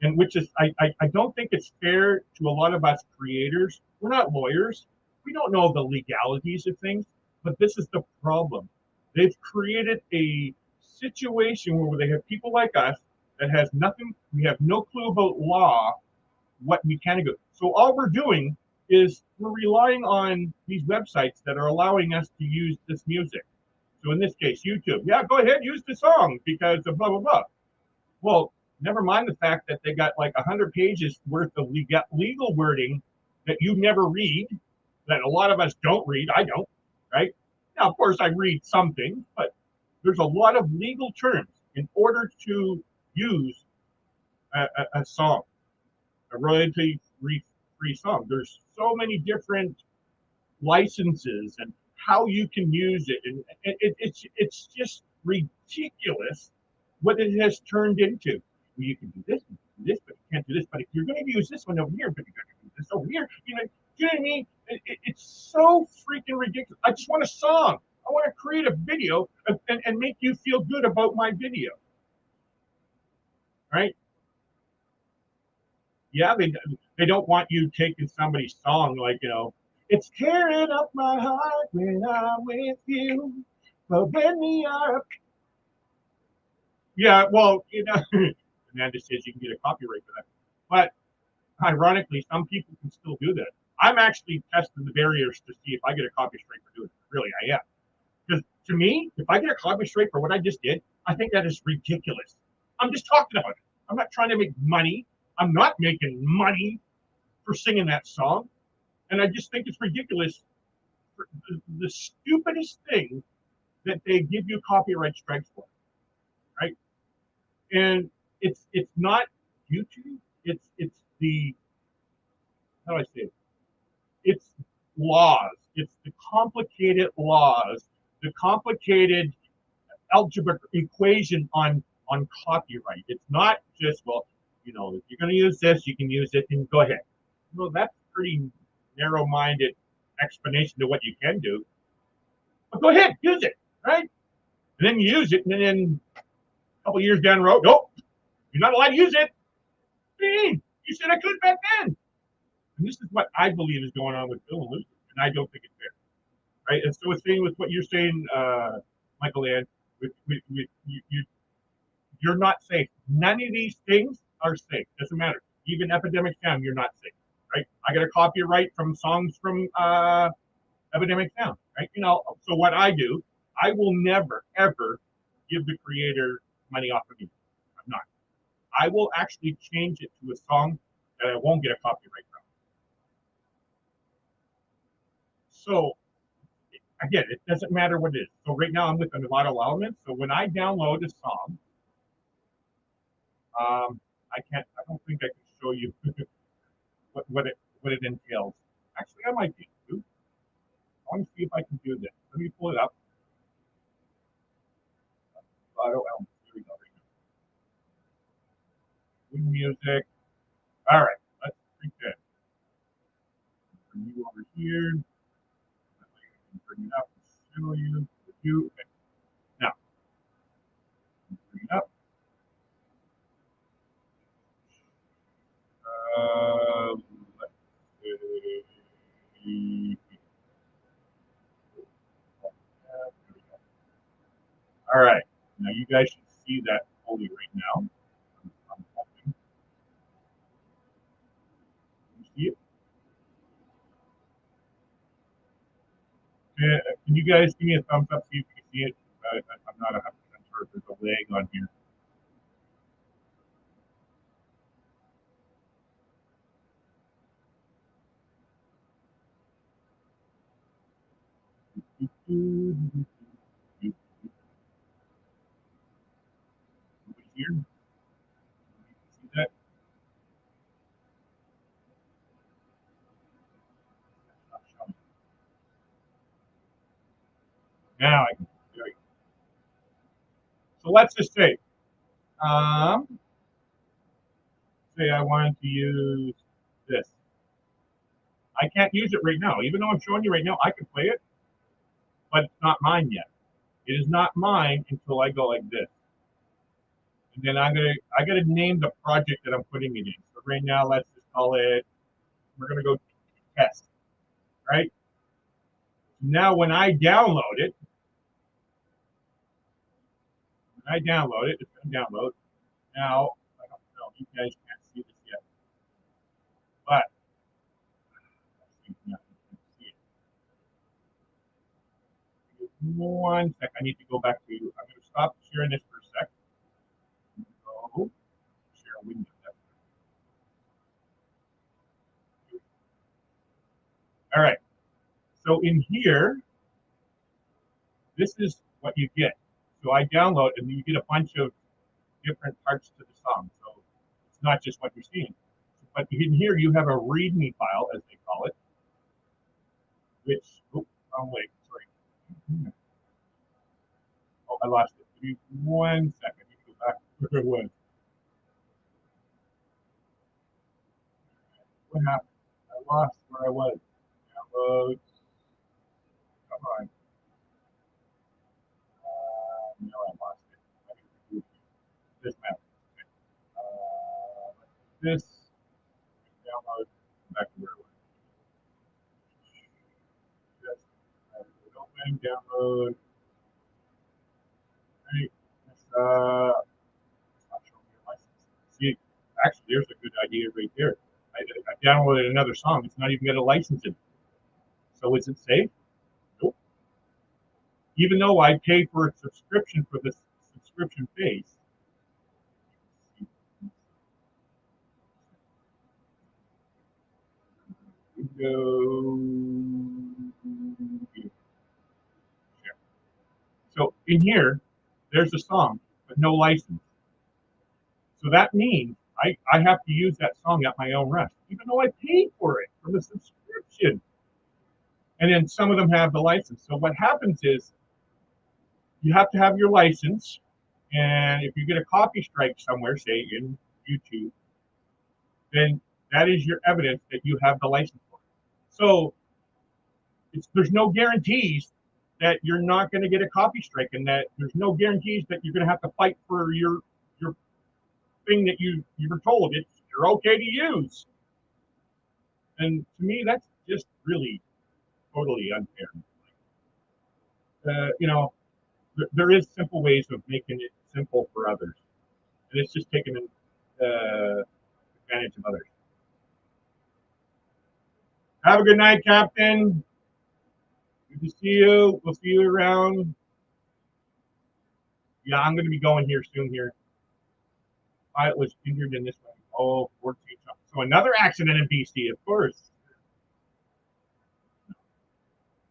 and which is I don't think it's fair to a lot of us creators. We're not lawyers. We don't know the legalities of things, but this is the problem. They've created a situation where they have people like us that has nothing, we have no clue about law, what we can do. So all we're doing is we're relying on these websites that are allowing us to use this music. So in this case, YouTube, yeah, go ahead, use the song because of blah, blah, blah. Well, never mind the fact that they got like 100 pages worth of legal wording that you never read, that a lot of us don't read. I don't, right? Now, of course, I read some things, but there's a lot of legal terms in order to use a song, a royalty free song. There's so many different licenses and how you can use it, and it's just ridiculous what it has turned into. Well, you can do this, but you can't do this. But if you're going to use this one over here, but you're going to do this over here, do you know what I mean? It's so freaking ridiculous. I just want a song. I want to create a video and make you feel good about my video, right? Yeah, they don't want you taking somebody's song like, it's tearing up my heart when I'm with you, but when we are up. Yeah, well, Amanda says you can get a copyright for that. But ironically, some people can still do that. I'm actually testing the barriers to see if I get a copy straight for doing it. Really, I am. Because to me, if I get a copy straight for what I just did, I think that is ridiculous. I'm just talking about it. I'm not trying to make money. I'm not making money for singing that song. And I just think it's ridiculous. The stupidest thing that they give you copyright strikes for, right? And it's not YouTube. It's the, how do I say it? It's laws. It's the complicated laws, the complicated algebra equation on copyright. It's not just, well, if you're going to use this, you can use it and go ahead. Well, that's pretty narrow-minded explanation to what you can do. But go ahead, use it, right? And then you use it, and then a couple years down the road, nope, you're not allowed to use it. You said I could back then. And this is what I believe is going on with Bill and Lucy, and I don't think it's fair, right? And so it's saying with what you're saying, Michael Ann, you're not safe. None of these things are safe. Doesn't matter. Even Epidemic Sound, you're not safe, right? I got a copyright from songs from Epidemic Sound, right? So what I do, I will never, ever give the creator money off of me. I'm not. I will actually change it to a song that I won't get a copyright from. So again, it doesn't matter what it is. So right now I'm with a lot of elements. So when I download a song, I don't think I can show you what it entails. Actually, I might be able to. I want to see if I can do this. Let me pull it up. Auto elements. Here we go. Good music. All right, let's treat that. Bring you over here. Bring it up and show you. Okay. Now, bring it up. Let's see. All right. Now you guys should see that fully right now. I'm hoping. You see it? Can you guys give me a thumbs up so you can see it? I'm not 100% sure if there's a lag on here. Here? See that? Now I can. There you go. So let's just say I wanted to use this. I can't use it right now. Even though I'm showing you right now, I can play it, but it's not mine yet. It is not mine until I go like this. And then I gotta name the project that I'm putting it in. So right now, let's just call it, we're gonna go test, right? Now when I download it, it's gonna download. Now, I don't know, you guys can't see this yet, but one sec. I need to go back to. I'm going to stop sharing this for a sec. Go share a window. All right. So in here, this is what you get. So I download, and you get a bunch of different parts to the song. So it's not just what you're seeing. It's a But in here you have a README file, as they call it, which, oh, wrong way, sorry. Oh, I lost it. Give me 1 second. I need to go back to where it was. What happened? I lost where I was. Downloads. Come on. No, I lost it. This map. This download back to where it was. Just open, download. Right. Not showing me a license. See, actually, there's a good idea right there. I downloaded another song. It's not even got a license in it. So is it safe? Nope. Even though I pay for a subscription for this subscription base. Go. So in here, there's a song, but no license. So that means I have to use that song at my own risk, even though I paid for it from the subscription. And then some of them have the license. So what happens is you have to have your license. And if you get a copy strike somewhere, say in YouTube, then that is your evidence that you have the license for it. So there's no guarantees that you're not going to get a copy strike, and that there's no guarantees that you're going to have to fight for your thing that you were told you're okay to use. And to me, that's just really totally unfair. There is simple ways of making it simple for others, and it's just taking advantage of others. Have a good night, Captain. Good to see you. We'll see you around. Yeah, I'm going to be going here soon here. Pilot was injured in this one. Oh, 14. So another accident in BC, of course.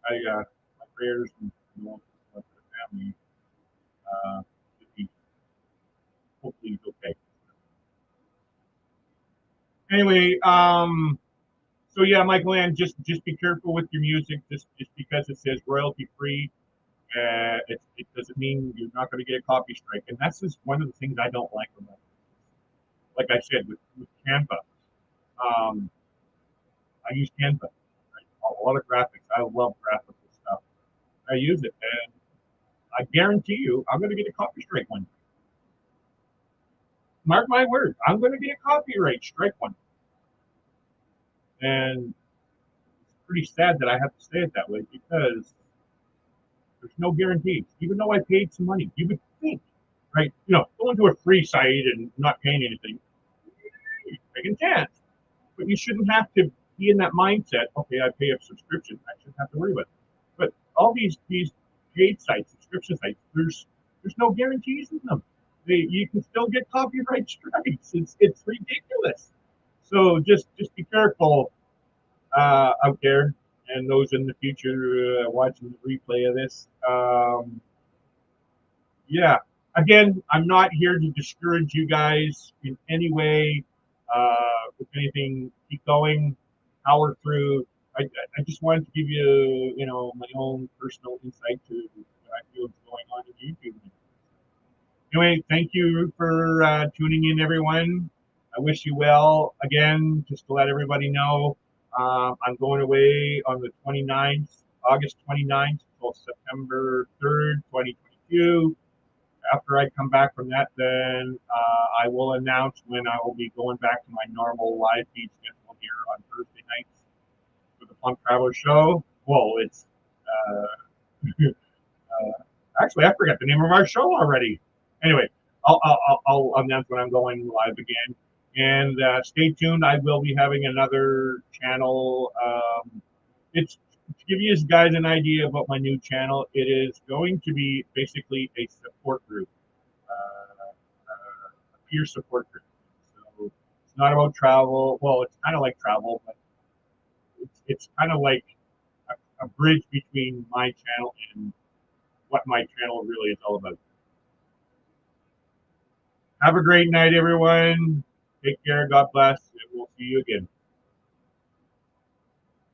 My prayers and for the family. Hopefully he's okay. Anyway, so yeah, Michael Ann, just be careful with your music. Just because it says royalty free, it doesn't mean you're not going to get a copy strike. And that's just one of the things I don't like about it. Like I said, with Canva, I use Canva. Right? A lot of graphics. I love graphical stuff. I use it, and I guarantee you, I'm going to get a copy strike one. Mark my words, I'm going to get a copyright strike one. And it's pretty sad that I have to say it that way, because there's no guarantees. Even though I paid some money, you would think, right? Going to a free site and not paying anything, taking a chance. But you shouldn't have to be in that mindset. Okay, I pay a subscription, I shouldn't have to worry about it. But all these paid sites, subscription sites, there's no guarantees in them. You can still get copyright strikes. It's ridiculous. So just be careful out there, and those in the future watching the replay of this. Yeah, again, I'm not here to discourage you guys in any way. If anything, keep going, power through. I just wanted to give you, my own personal insight to what I feel is going on in YouTube. Anyway, thank you for tuning in, everyone. I wish you well. Again, just to let everybody know, I'm going away on the 29th, August 29th until September 3rd, 2022. After I come back from that, then I will announce when I will be going back to my normal live feed schedule here on Thursday nights for the Plump Travelers show. Well, it's actually, I forgot the name of our show already. Anyway, I'll announce when I'm going live again. And stay tuned. I will be having another channel. It's to give you guys an idea about my new channel. It is going to be basically a support group, a peer support group. So it's not about travel. Well, it's kind of like travel, but it's kind of like a bridge between my channel and what my channel really is all about. Have a great night, everyone. Take care. God bless. And we'll see you again.